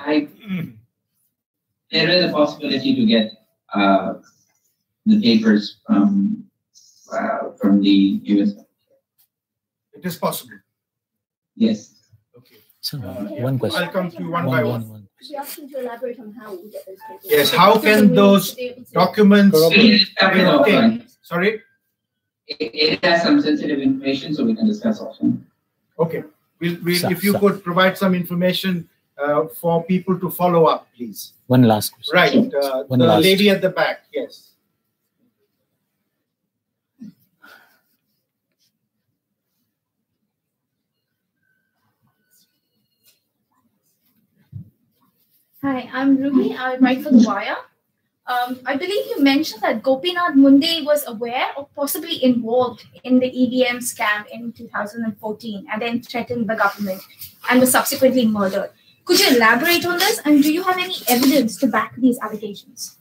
Speaker 1: there is a possibility to get the papers from the US.
Speaker 2: It is possible.
Speaker 1: Yes.
Speaker 2: Okay.
Speaker 9: So one question.
Speaker 2: I'll come to you one by one.
Speaker 4: We asked him to elaborate on how we get those papers.
Speaker 2: Yes, how can those documents be obtained? Sorry?
Speaker 1: It has some sensitive information, so we can discuss often.
Speaker 2: Okay. If you could provide some information for people to follow up, please.
Speaker 9: One last question.
Speaker 2: Right. The lady at the back, yes.
Speaker 10: Hi, I'm Ruby. I write for The Wire. I believe you mentioned that Gopinath Munde was aware or possibly involved in the EVM scam in 2014 and then threatened the government and was subsequently murdered. Could you elaborate on this, and do you have any evidence to back these allegations?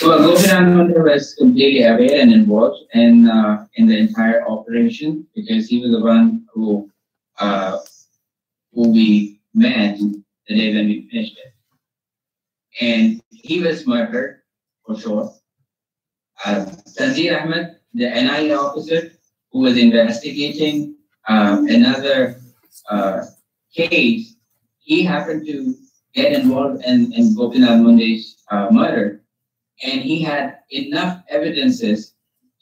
Speaker 1: Well, Gopinath Munde was completely aware and involved in the entire operation because he was the one who we met the day when we finished it. And he was murdered, for sure. Tanzir Ahmed, the NIA officer who was investigating another case, he happened to get involved in Gopinath Munde's murder. And he had enough evidences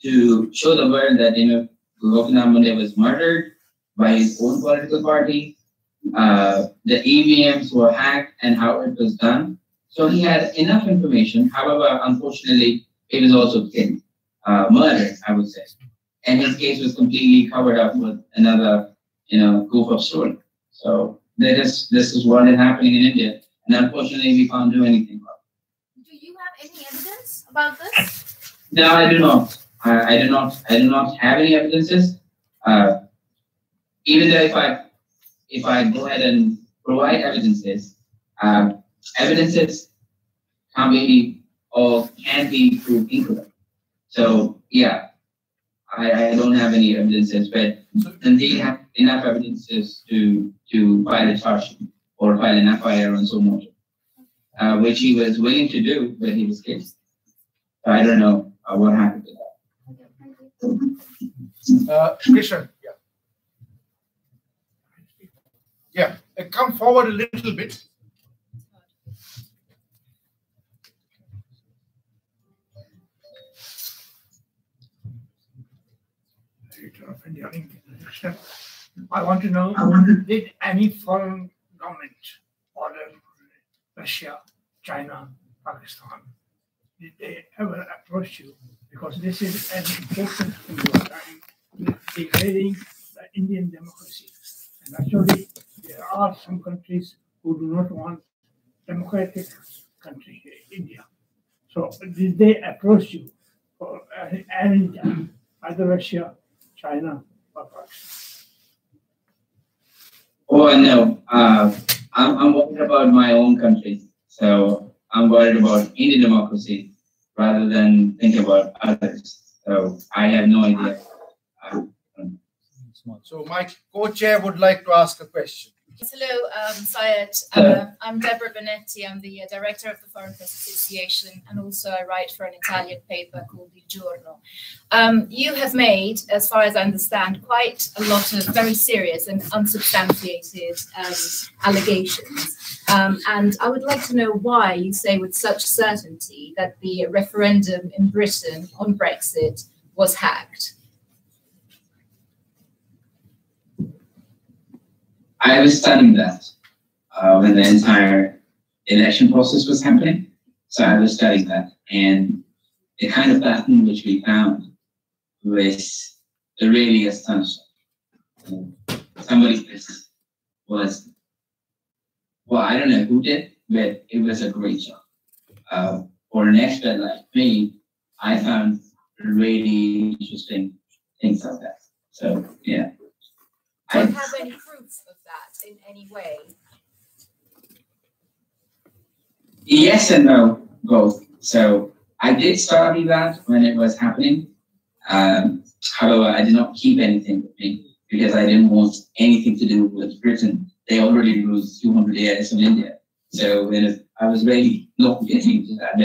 Speaker 1: to show the world that Gopinath Munde was murdered by his own political party. The EVMs were hacked and how it was done. So he had enough information. However, unfortunately, he was also killed, murdered, I would say. And his case was completely covered up with another, goof of story. So this is what is happening in India. And unfortunately, we can't do anything about it.
Speaker 10: Do you have any evidence about this?
Speaker 1: No, I do not. I do not have any evidences. Even though if I go ahead and provide evidences, evidences can't be or can be proved incorrect. So yeah, I don't have any evidences, but they have enough evidences to file a charge sheet or file an FIR on so motion, which he was willing to do, but he was killed. So I don't know what happened to that.
Speaker 2: Krishan, yeah. Yeah, come forward a little bit.
Speaker 11: I want to know, did any foreign government order Russia, China, Pakistan, did they ever approach you? Because this is an important thing you are trying, degrading the Indian democracy. And actually, there are some countries who do not want democratic country, India. So did they approach you for any time, either Russia, China, or Pakistan?
Speaker 1: Oh no, I'm worried about my own country. So I'm worried about Indian democracy rather than think about others. So I have no idea.
Speaker 2: So my co-chair would like to ask a question.
Speaker 9: Hello, Syed. I'm Deborah Bonetti. I'm the director of the Foreign Press Association, and also I write for an Italian paper called Il Giorno. You have made, as far as I understand, quite a lot of very serious and unsubstantiated allegations. And I would like to know why you say with such certainty that the referendum in Britain on Brexit was hacked.
Speaker 1: I was studying that when the entire election process was happening. So I was studying that. And the kind of pattern which we found was really astonishing. Somebody was, well, I don't know who did, but it was a great job. For an expert like me, I found really interesting things like that. So, yeah.
Speaker 9: Do you have any proof of that in any way?
Speaker 1: Yes and no, both. So I did study that when it was happening. However, I did not keep anything with me because I didn't want anything to do with Britain. They already lose 200 years in India. So I was really not getting to that.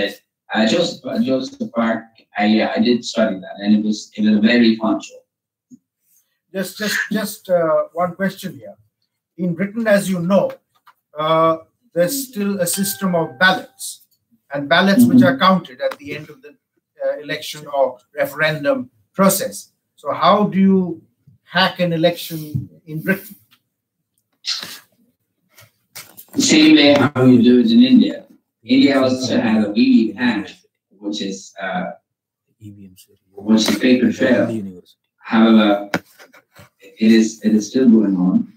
Speaker 1: But Joseph Park, I did study that, and it was a very fun show.
Speaker 2: Just one question here. In Britain, as you know, there's still a system of ballots, and ballots which are counted at the end of the election or referendum process. So how do you hack an election in Britain?
Speaker 1: The same way how you do it in India. India also has a VVPAT, which is paper trail. However, it is still going on.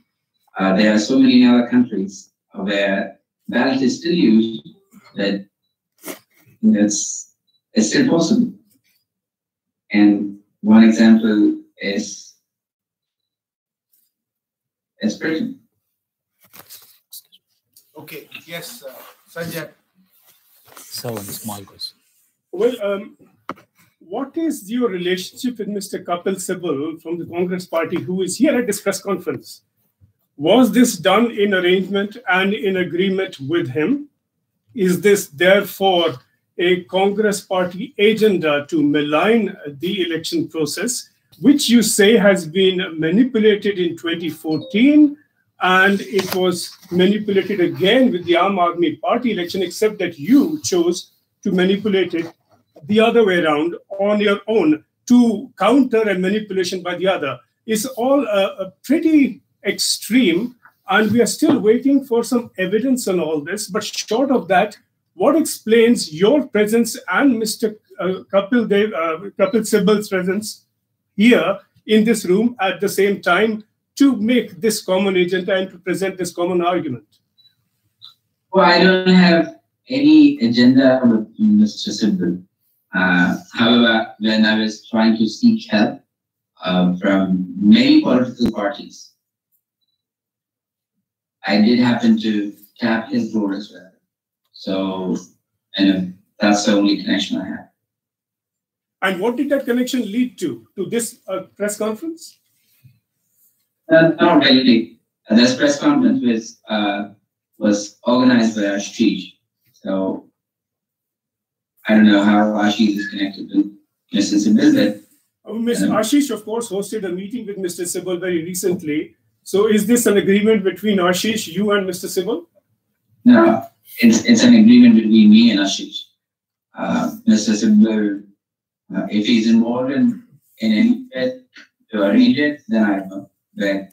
Speaker 1: There are so many other countries where ballot is still used that it's still possible. And one example is Britain.
Speaker 2: Okay. Yes, Sanjay.
Speaker 5: So one small question.
Speaker 12: Well, what is your relationship with Mr. Kapil Sibal from the Congress Party, who is here at this press conference? Was this done in arrangement and in agreement with him? Is this therefore a Congress Party agenda to malign the election process, which you say has been manipulated in 2014, and it was manipulated again with the Aam Aadmi Party election, except that you chose to manipulate it the other way around on your own to counter a manipulation by the other? Is all a pretty extreme, and we are still waiting for some evidence on all this. But short of that, what explains your presence and Mr. Kapil Sibal's presence here in this room at the same time to make this common agenda and to present this common argument?
Speaker 1: Well, I don't have any agenda with Mr. Sibal. However, when I was trying to seek help from many political parties, I did happen to tap his door as well. So, that's the only connection I have.
Speaker 12: And what did that connection lead to this press conference?
Speaker 1: Not really. This press conference was organized by Ashish. So, I don't know how Ashish is connected to Mr. Sibal.
Speaker 12: Mr. Ashish, of course, hosted a meeting with Mr. Sibal very recently. So is this an agreement between Ashish, you and Mr. Sibal?
Speaker 1: No, it's an agreement between me and Ashish. Mr. Sibal, if he's involved in any bit to arrange it, then I know. But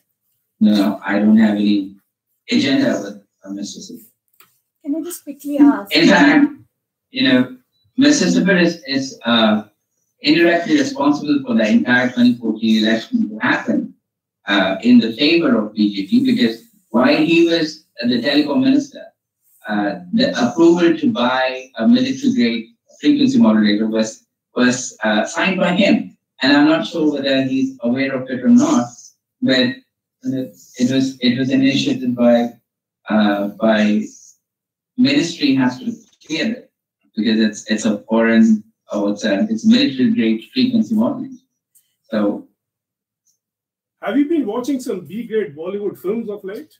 Speaker 1: no, I don't have any agenda with Mr. Sibal.
Speaker 4: Can I just quickly ask?
Speaker 1: In fact, Mr. Sibal is indirectly responsible for the entire 2014 election to happen in the favor of BJP, because while he was the telecom minister, the approval to buy a military-grade frequency modulator was signed by him. And I'm not sure whether he's aware of it or not, but it was initiated by ministry has to clear it because it's a foreign, it's military grade frequency modeling. So,
Speaker 12: have you been watching some B-grade Bollywood films of late?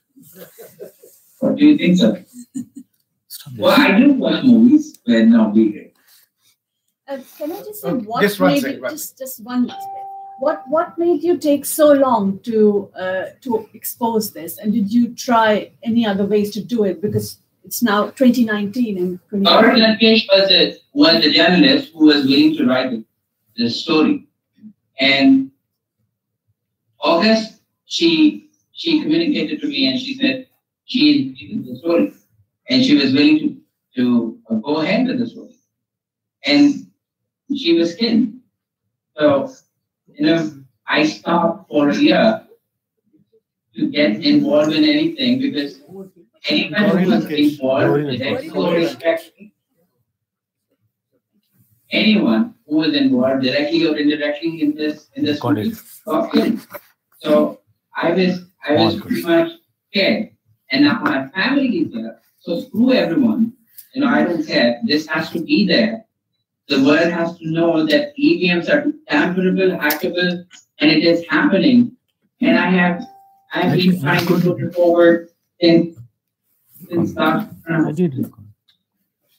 Speaker 1: what do you think, sir? Well, I do watch movies, but not B-grade.
Speaker 4: Can I just say what
Speaker 2: just one
Speaker 4: made
Speaker 2: second,
Speaker 4: you, just one last bit. What made you take so long to expose this, and did you try any other ways to do it? Because it's now 2019 and
Speaker 1: Gaurav Lankesh was the journalist who was willing to write the story, and August she communicated to me and she said she is reading the story, and she was willing to go ahead with the story, and she was keen. So, I stopped for a year to get involved in anything because anyone who was involved, anyone who was involved directly or indirectly in this movie got killed. So I was pretty much scared, and now my family is there. So screw everyone. I don't care. This has to be there. The world has to know that EVMs are tamperable, hackable, and it is happening. And I have been trying to put it forward since last.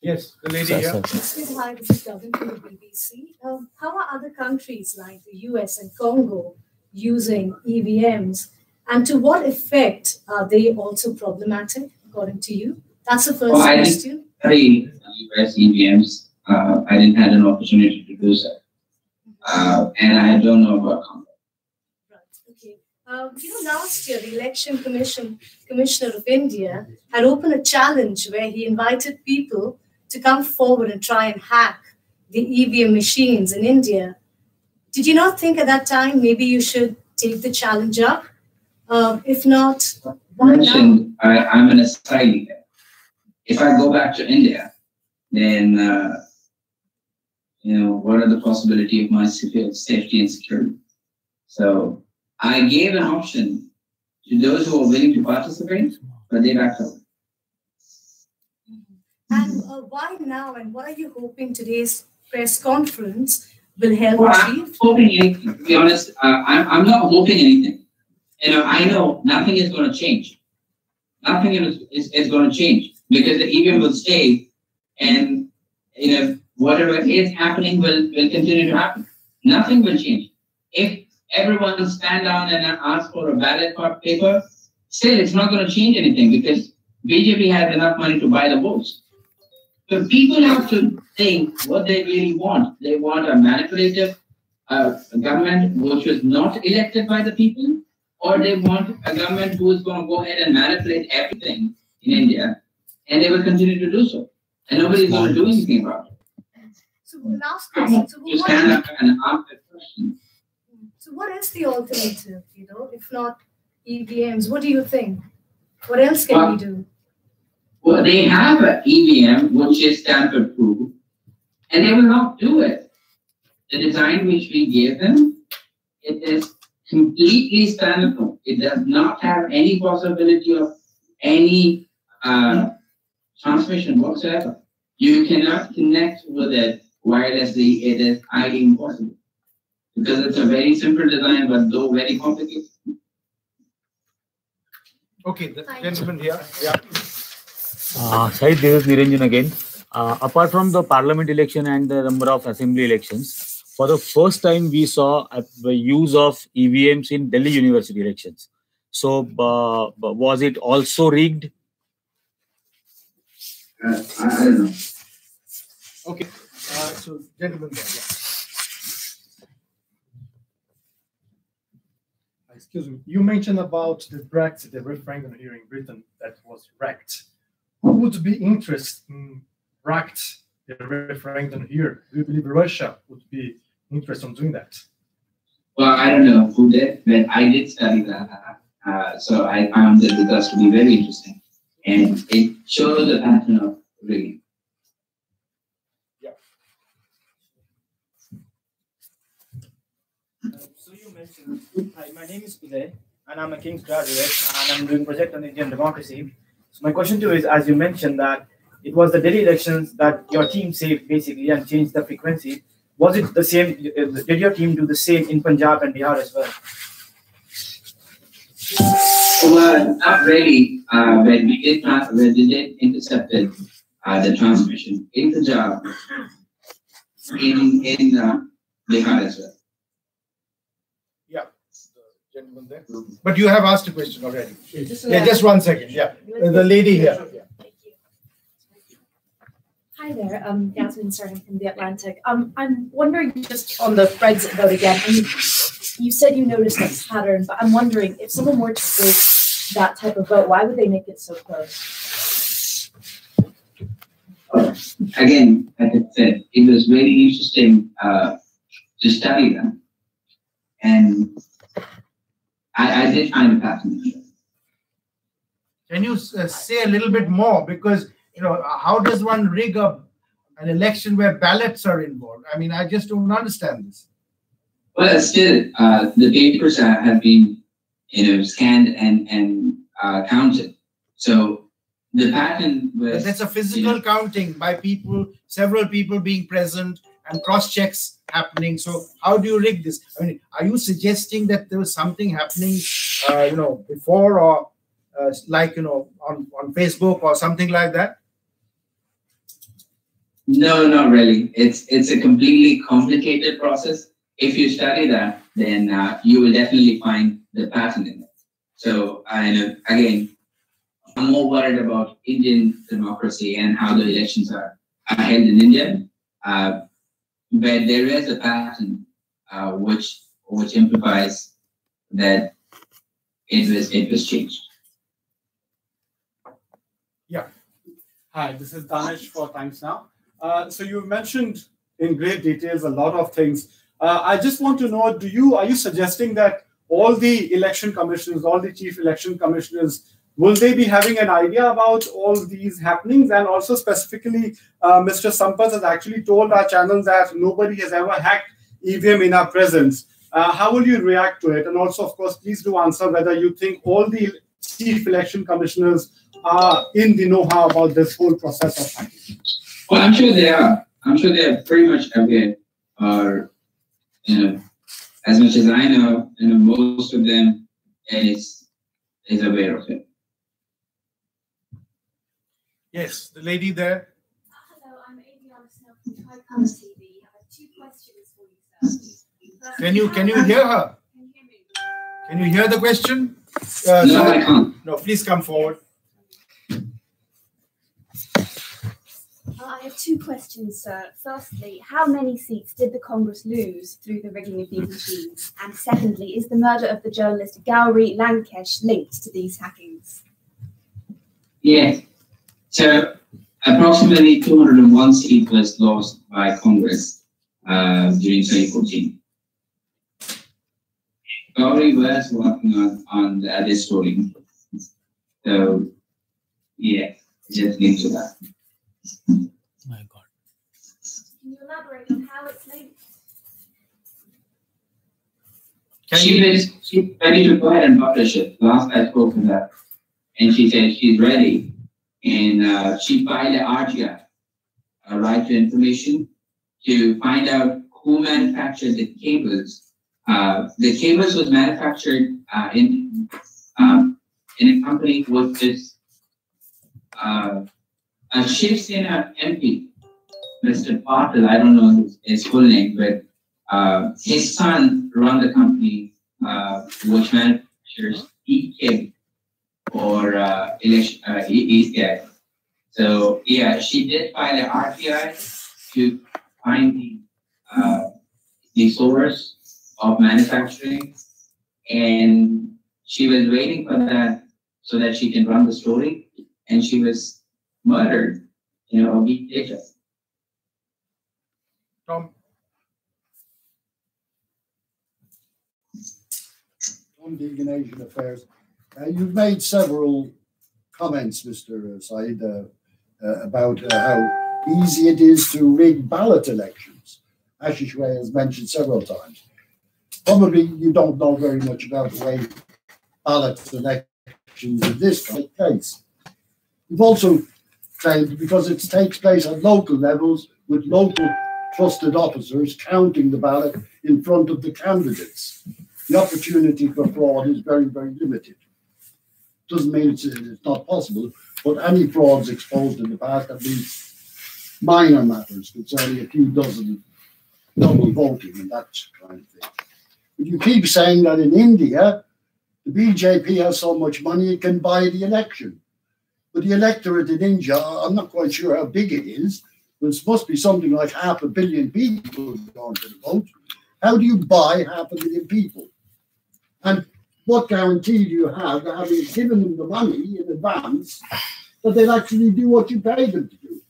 Speaker 2: Yes, the lady here.
Speaker 13: Hi, this is Gavin from the BBC. How are other countries like the US and Congo using EVMs, and to what effect are they also problematic, according to you? That's the first question.
Speaker 1: I didn't study US EVMs. I didn't have an opportunity to do so. And I don't know about Congo.
Speaker 13: Right, okay. Last year, the Election Commissioner of India had opened a challenge where he invited people to come forward and try and hack the EVM machines in India. Did you not think at that time maybe you should take the challenge up? If not, why now?
Speaker 1: I'm an asylum here. If I go back to India, then what are the possibility of my safety and security? So I gave an option to those who are willing to participate, but they backed out.
Speaker 13: And why now? And what are you hoping today's press conference will help
Speaker 1: I'm
Speaker 13: achieve?
Speaker 1: hoping anything. To be honest, I'm not hoping anything. I know nothing is going to change. Nothing is going to change because the EVM will stay, and whatever is happening will continue to happen. Nothing will change. If everyone stand down and ask for a ballot paper, still it's not going to change anything because BJP has enough money to buy the votes. So people have to think what they really want. They want a manipulative government which was not elected by the people, or they want a government who is going to go ahead and manipulate everything in India, and they will continue to do so. And nobody is going to do anything about it.
Speaker 13: So last question.
Speaker 1: You stand up and ask that question.
Speaker 13: So what is the alternative, if not EVMs? What do you think? What else can we do?
Speaker 1: Well, they have an EVM which is tamper-proof, and they will not do it. The design which we gave them, it is completely standalone. It does not have any possibility of any transmission whatsoever. You cannot connect with it wirelessly. It is highly impossible because it's a very simple design, but though very complicated.
Speaker 2: Okay, the gentleman here. Yeah.
Speaker 5: This is Niranjan again. Apart from the parliament election and the number of assembly elections, for the first time we saw the use of EVMs in Delhi University elections. So, was it also rigged?
Speaker 1: I don't know.
Speaker 2: Okay, so gentleman there. Yeah.
Speaker 14: Excuse me. You mentioned about the Brexit, the referendum here in Britain that was wrecked. Who would be interested in wrecked the referendum here? Do you believe Russia would be interested in doing that?
Speaker 1: Well, I don't know who did, but I did study that. So I found the results to be very interesting. And it shows the pattern of rigging.
Speaker 2: Yeah.
Speaker 15: So you mentioned, hi, my name is Uday, and I'm a King's graduate, and I'm doing project on Indian democracy. So my question to you is, as you mentioned that it was the Delhi elections that your team saved basically and changed the frequency. Was it the same? Did your team do the same in Punjab and Bihar as well?
Speaker 1: Well, not really. When we did intercepted the transmission in Punjab, in Bihar as well.
Speaker 2: Yeah, the gentleman there. But you have asked a question already. Yeah, just 1 second. Yeah, the lady here. Yeah.
Speaker 16: Hi there, Yasmin Sarhan from The Atlantic. I'm wondering just on the Brexit vote again. I mean, you said you noticed a pattern, but I'm wondering if someone were to rig that type of vote, why would they make it so close?
Speaker 1: Again, like I said, it was very interesting to study them, and I did find a pattern.
Speaker 2: Can you say a little bit more? Because how does one rig up an election where ballots are involved? I mean, I just don't understand this.
Speaker 1: Well, still, the papers have been, scanned and counted. So the pattern was.
Speaker 2: But that's a physical counting by people, several people being present, and cross checks happening. So how do you rig this? I mean, are you suggesting that there was something happening, before or on Facebook or something like that?
Speaker 1: No, not really. It's a completely complicated process. If you study that, then you will definitely find the pattern in it. So, again, I'm more worried about Indian democracy and how the elections are held in India. But there is a pattern which implies that it was changed.
Speaker 17: Yeah. Hi, this is Danish for Times Now. So you've mentioned in great details a lot of things. I just want to know, are you suggesting that all the election commissioners, all the chief election commissioners, will they be having an idea about all these happenings? And also specifically, Mr. Sampath has actually told our channel that nobody has ever hacked EVM in our presence. How will you react to it? And also, of course, please do answer whether you think all the chief election commissioners are in the know-how about this whole process of hacking.
Speaker 1: Well, I'm sure they are. I'm sure they are pretty much aware, or as much as I know, most of them is aware of it.
Speaker 2: Yes, the lady there.
Speaker 18: Hello, I'm Evm Expose from Tricolour TV. I have 2 questions for you, sir.
Speaker 2: Can you hear her? Can you hear the question?
Speaker 1: No, I can't.
Speaker 2: No, please come forward.
Speaker 18: I have 2 questions, sir. Firstly, how many seats did the Congress lose through the rigging of these machines? And secondly, is the murder of the journalist Gauri Lankesh linked to these hackings?
Speaker 1: Yes. So approximately 201 seats was lost by Congress during 2014. Gauri was working on this story. So, yeah, just linked to that.
Speaker 18: My God. Can you elaborate on how it's linked?
Speaker 1: She's ready to go ahead and publish it. Last I spoke to her, and she said she's ready. And she filed an RTI, a right to information, to find out who manufactured the cables. The cables was manufactured in a company which is a Shiv Sena MP, Mr. Patel. I don't know his full name, but his son run the company which manufactures e-cable or election ECI. So yeah, she did file an RTI to find the source of manufacturing, and she was waiting for that so that she can run the story, and she was murdered, a week later.
Speaker 2: Tom.
Speaker 19: Tom Deegan, Asian Affairs. You've made several comments, Mr. Said, about how easy it is to rig ballot elections. Ashish Ray has mentioned several times. Probably you don't know very much about the way ballot elections in this case. You've also failed because it takes place at local levels with local trusted officers counting the ballot in front of the candidates. The opportunity for fraud is very, very limited. Doesn't mean it's not possible, but any frauds exposed in the past have been minor matters concerning a few dozen double voting and that kind of thing. But you keep saying that in India, the BJP has so much money it can buy the election. But the electorate in India, I'm not quite sure how big it is, but it must be something like 500 million people going to the vote. How do you buy 500 million people? And what guarantee do you have that having given them the money in advance, that they'll actually do what you pay them to do?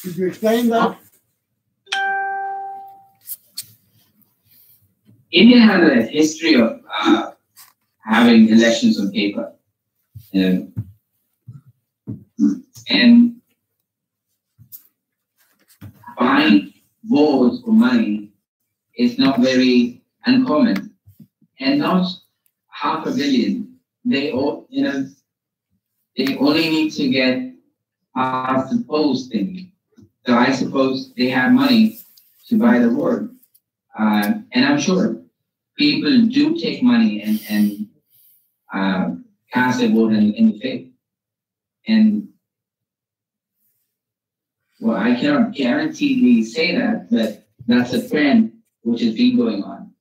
Speaker 19: Could you explain that?
Speaker 1: India has a history of having elections on paper. And buying votes for money is not very uncommon. And not 500 million. They all, they only need to get past the post thing. So I suppose they have money to buy the vote. And I'm sure people do take money and cast a vote in the faith. And well, I cannot guaranteedly say that, but that's a trend which has been going on.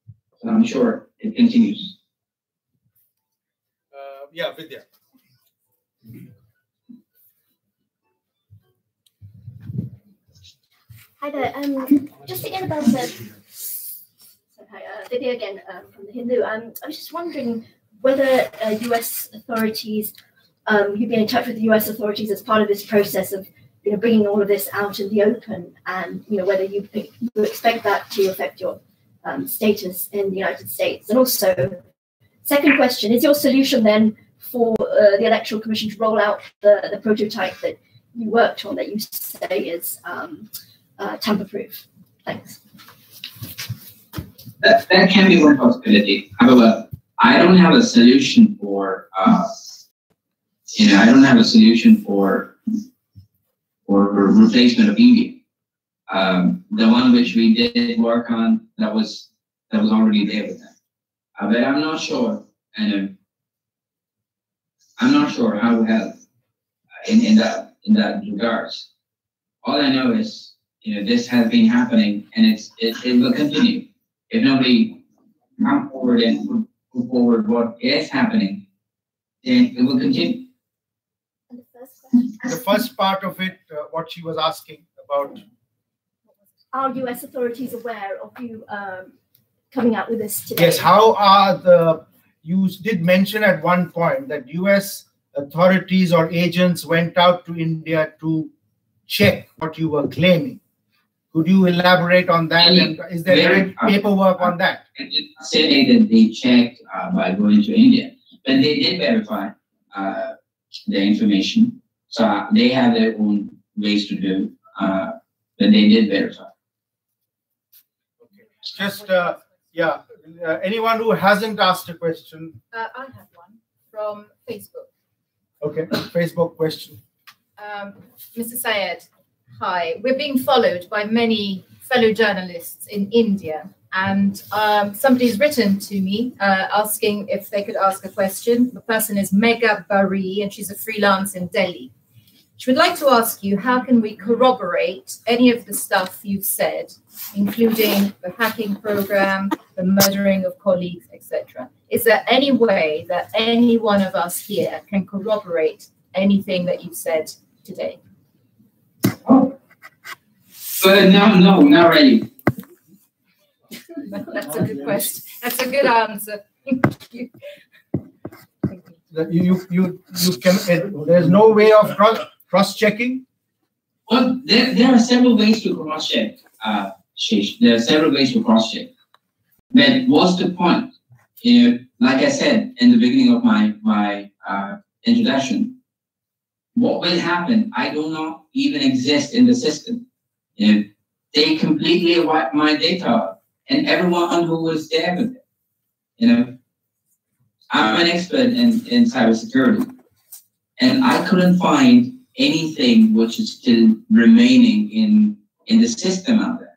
Speaker 1: So I'm sure it continues.
Speaker 2: Yeah, Vidya.
Speaker 20: Hi there. Just again about the Vidya again from the Hindu. I was just wondering whether U.S. authorities, you've been in touch with the U.S. authorities as part of this process of bringing all of this out in the open, and whether you expect that to affect your status in the United States. And also, second question, is your solution then for the Electoral Commission to roll out the prototype that you worked on that you say is tamper-proof? Thanks.
Speaker 1: That can be one possibility. However, I don't have a solution for, I don't have a solution for replacement of India. The one which we did work on, that was already there with them. But I'm not sure, and I'm not sure how to help in that regards. All I know is, this has been happening, and it will continue. If nobody come forward and put forward what is happening, then it will continue.
Speaker 2: The first part of it, what she was asking about.
Speaker 20: Are U.S. authorities aware of you coming out with this today?
Speaker 2: Yes, how are you did mention at one point that U.S. authorities or agents went out to India to check what you were claiming. Could you elaborate on that? And is there any paperwork on that?
Speaker 1: I did not say that they checked by going to India, but they did verify the information. So they have their own ways to do, but they did verify.
Speaker 2: Just, anyone who hasn't asked a question.
Speaker 9: I have one from Facebook.
Speaker 2: Okay, Facebook question.
Speaker 9: Mr. Syed, hi. We're being followed by many fellow journalists in India, and somebody's written to me asking if they could ask a question. The person is Megha Bari, and she's a freelance in Delhi. She would like to ask you, how can we corroborate any of the stuff you've said, including the hacking program, the murdering of colleagues, etc.? Is there any way that any one of us here can corroborate anything that you've said today?
Speaker 1: No, not really.
Speaker 9: That's a good question. That's a good answer. Thank you.
Speaker 2: You can. There's no way of cross-checking.
Speaker 1: Well, there are several ways to cross-check. There are several ways to cross-check. But what's the point? Like I said in the beginning of my introduction, what will happen? I do not even exist in the system. They completely wipe my data and everyone who was there with it. I'm an expert in cybersecurity. and I couldn't find anything which is still remaining in the system out there.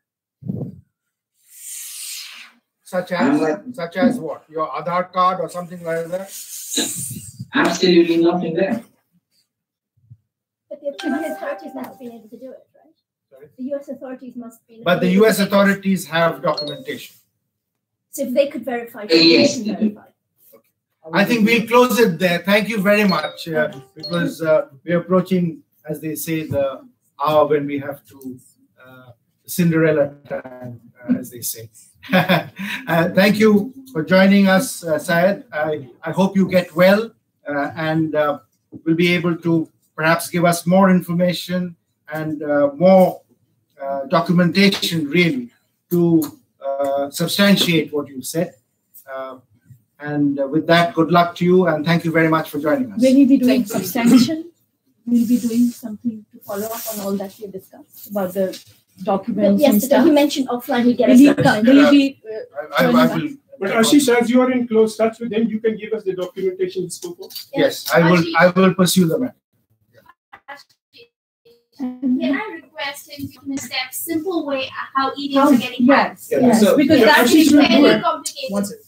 Speaker 2: Such
Speaker 1: like,
Speaker 2: as what? Your Aadhaar card or something like that?
Speaker 1: Absolutely nothing there.
Speaker 20: But the US authorities must have been able to do it, right? Sorry? The US authorities must be.
Speaker 2: But the US authorities have documentation.
Speaker 20: So if they could verify,
Speaker 1: yes,
Speaker 20: they can verify.
Speaker 2: I think we'll close it there. Thank you very much, because we're approaching, as they say, the hour when we have to Cinderella time, as they say. Thank you for joining us, Syed. I hope you get well and will be able to perhaps give us more information and more documentation, really, to substantiate what you said. And with that, good luck to you, and thank you very much for joining us.
Speaker 4: Will you be doing substantiation? Will you be doing something to follow up on all that we discussed about the documents and stuff?
Speaker 20: You mentioned offline we get
Speaker 4: will you be
Speaker 2: I will.
Speaker 12: But Ashish, as you are in close touch with them, you can give us the documentation you spoke of.
Speaker 2: Yes, I will pursue the matter.
Speaker 10: Can I request him to step simple way how EDMs are getting hacked?
Speaker 4: Yes,
Speaker 12: So,
Speaker 4: because that's
Speaker 10: very complicated.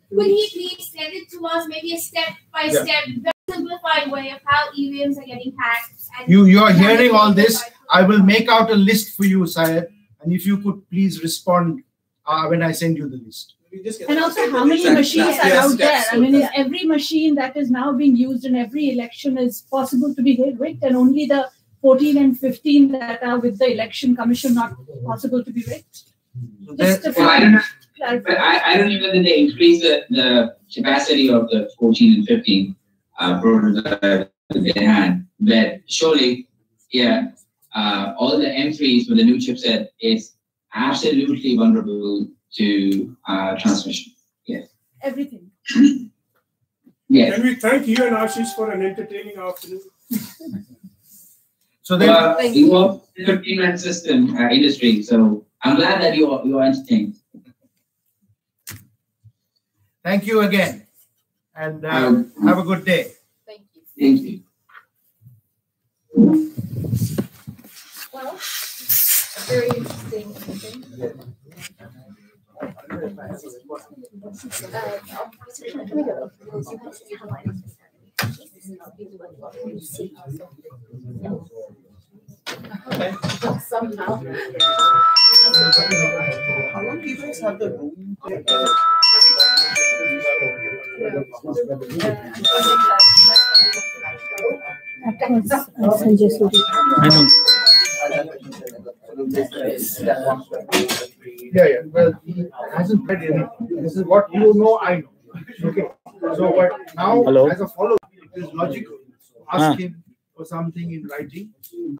Speaker 10: Could he please send it to us, maybe a step-by-step, very simplified way of how EVMs are getting hacked? And
Speaker 2: You are hearing all this. I will make out a list for you, Syed, and if you could please respond when I send you the list.
Speaker 4: And also, how many machines are out there? I mean, is every machine that is now being used in every election is possible to be rigged, and only the 14 and 15 that are with the Election Commission not possible to be rigged?
Speaker 1: I don't know whether they increase the capacity of the 14 and 15 prototypes that they had, but surely, yeah, all the M3s with the new chipset is absolutely vulnerable to transmission. Yes.
Speaker 4: Everything.
Speaker 1: Yes.
Speaker 12: Can we thank you and Ashish for an entertaining afternoon?
Speaker 2: So then,
Speaker 1: you are 15-man system industry, so I'm glad that you are entertained.
Speaker 2: Thank you again, and have a good day.
Speaker 1: Thank you.
Speaker 16: Well, very interesting meeting. Somehow.
Speaker 3: How long do you guys have the room?
Speaker 5: I know.
Speaker 2: Yeah. Well, he hasn't read it. This is what you know, I know. Okay. So, but now, as a follow-up, it is logical. Ask him for something in writing.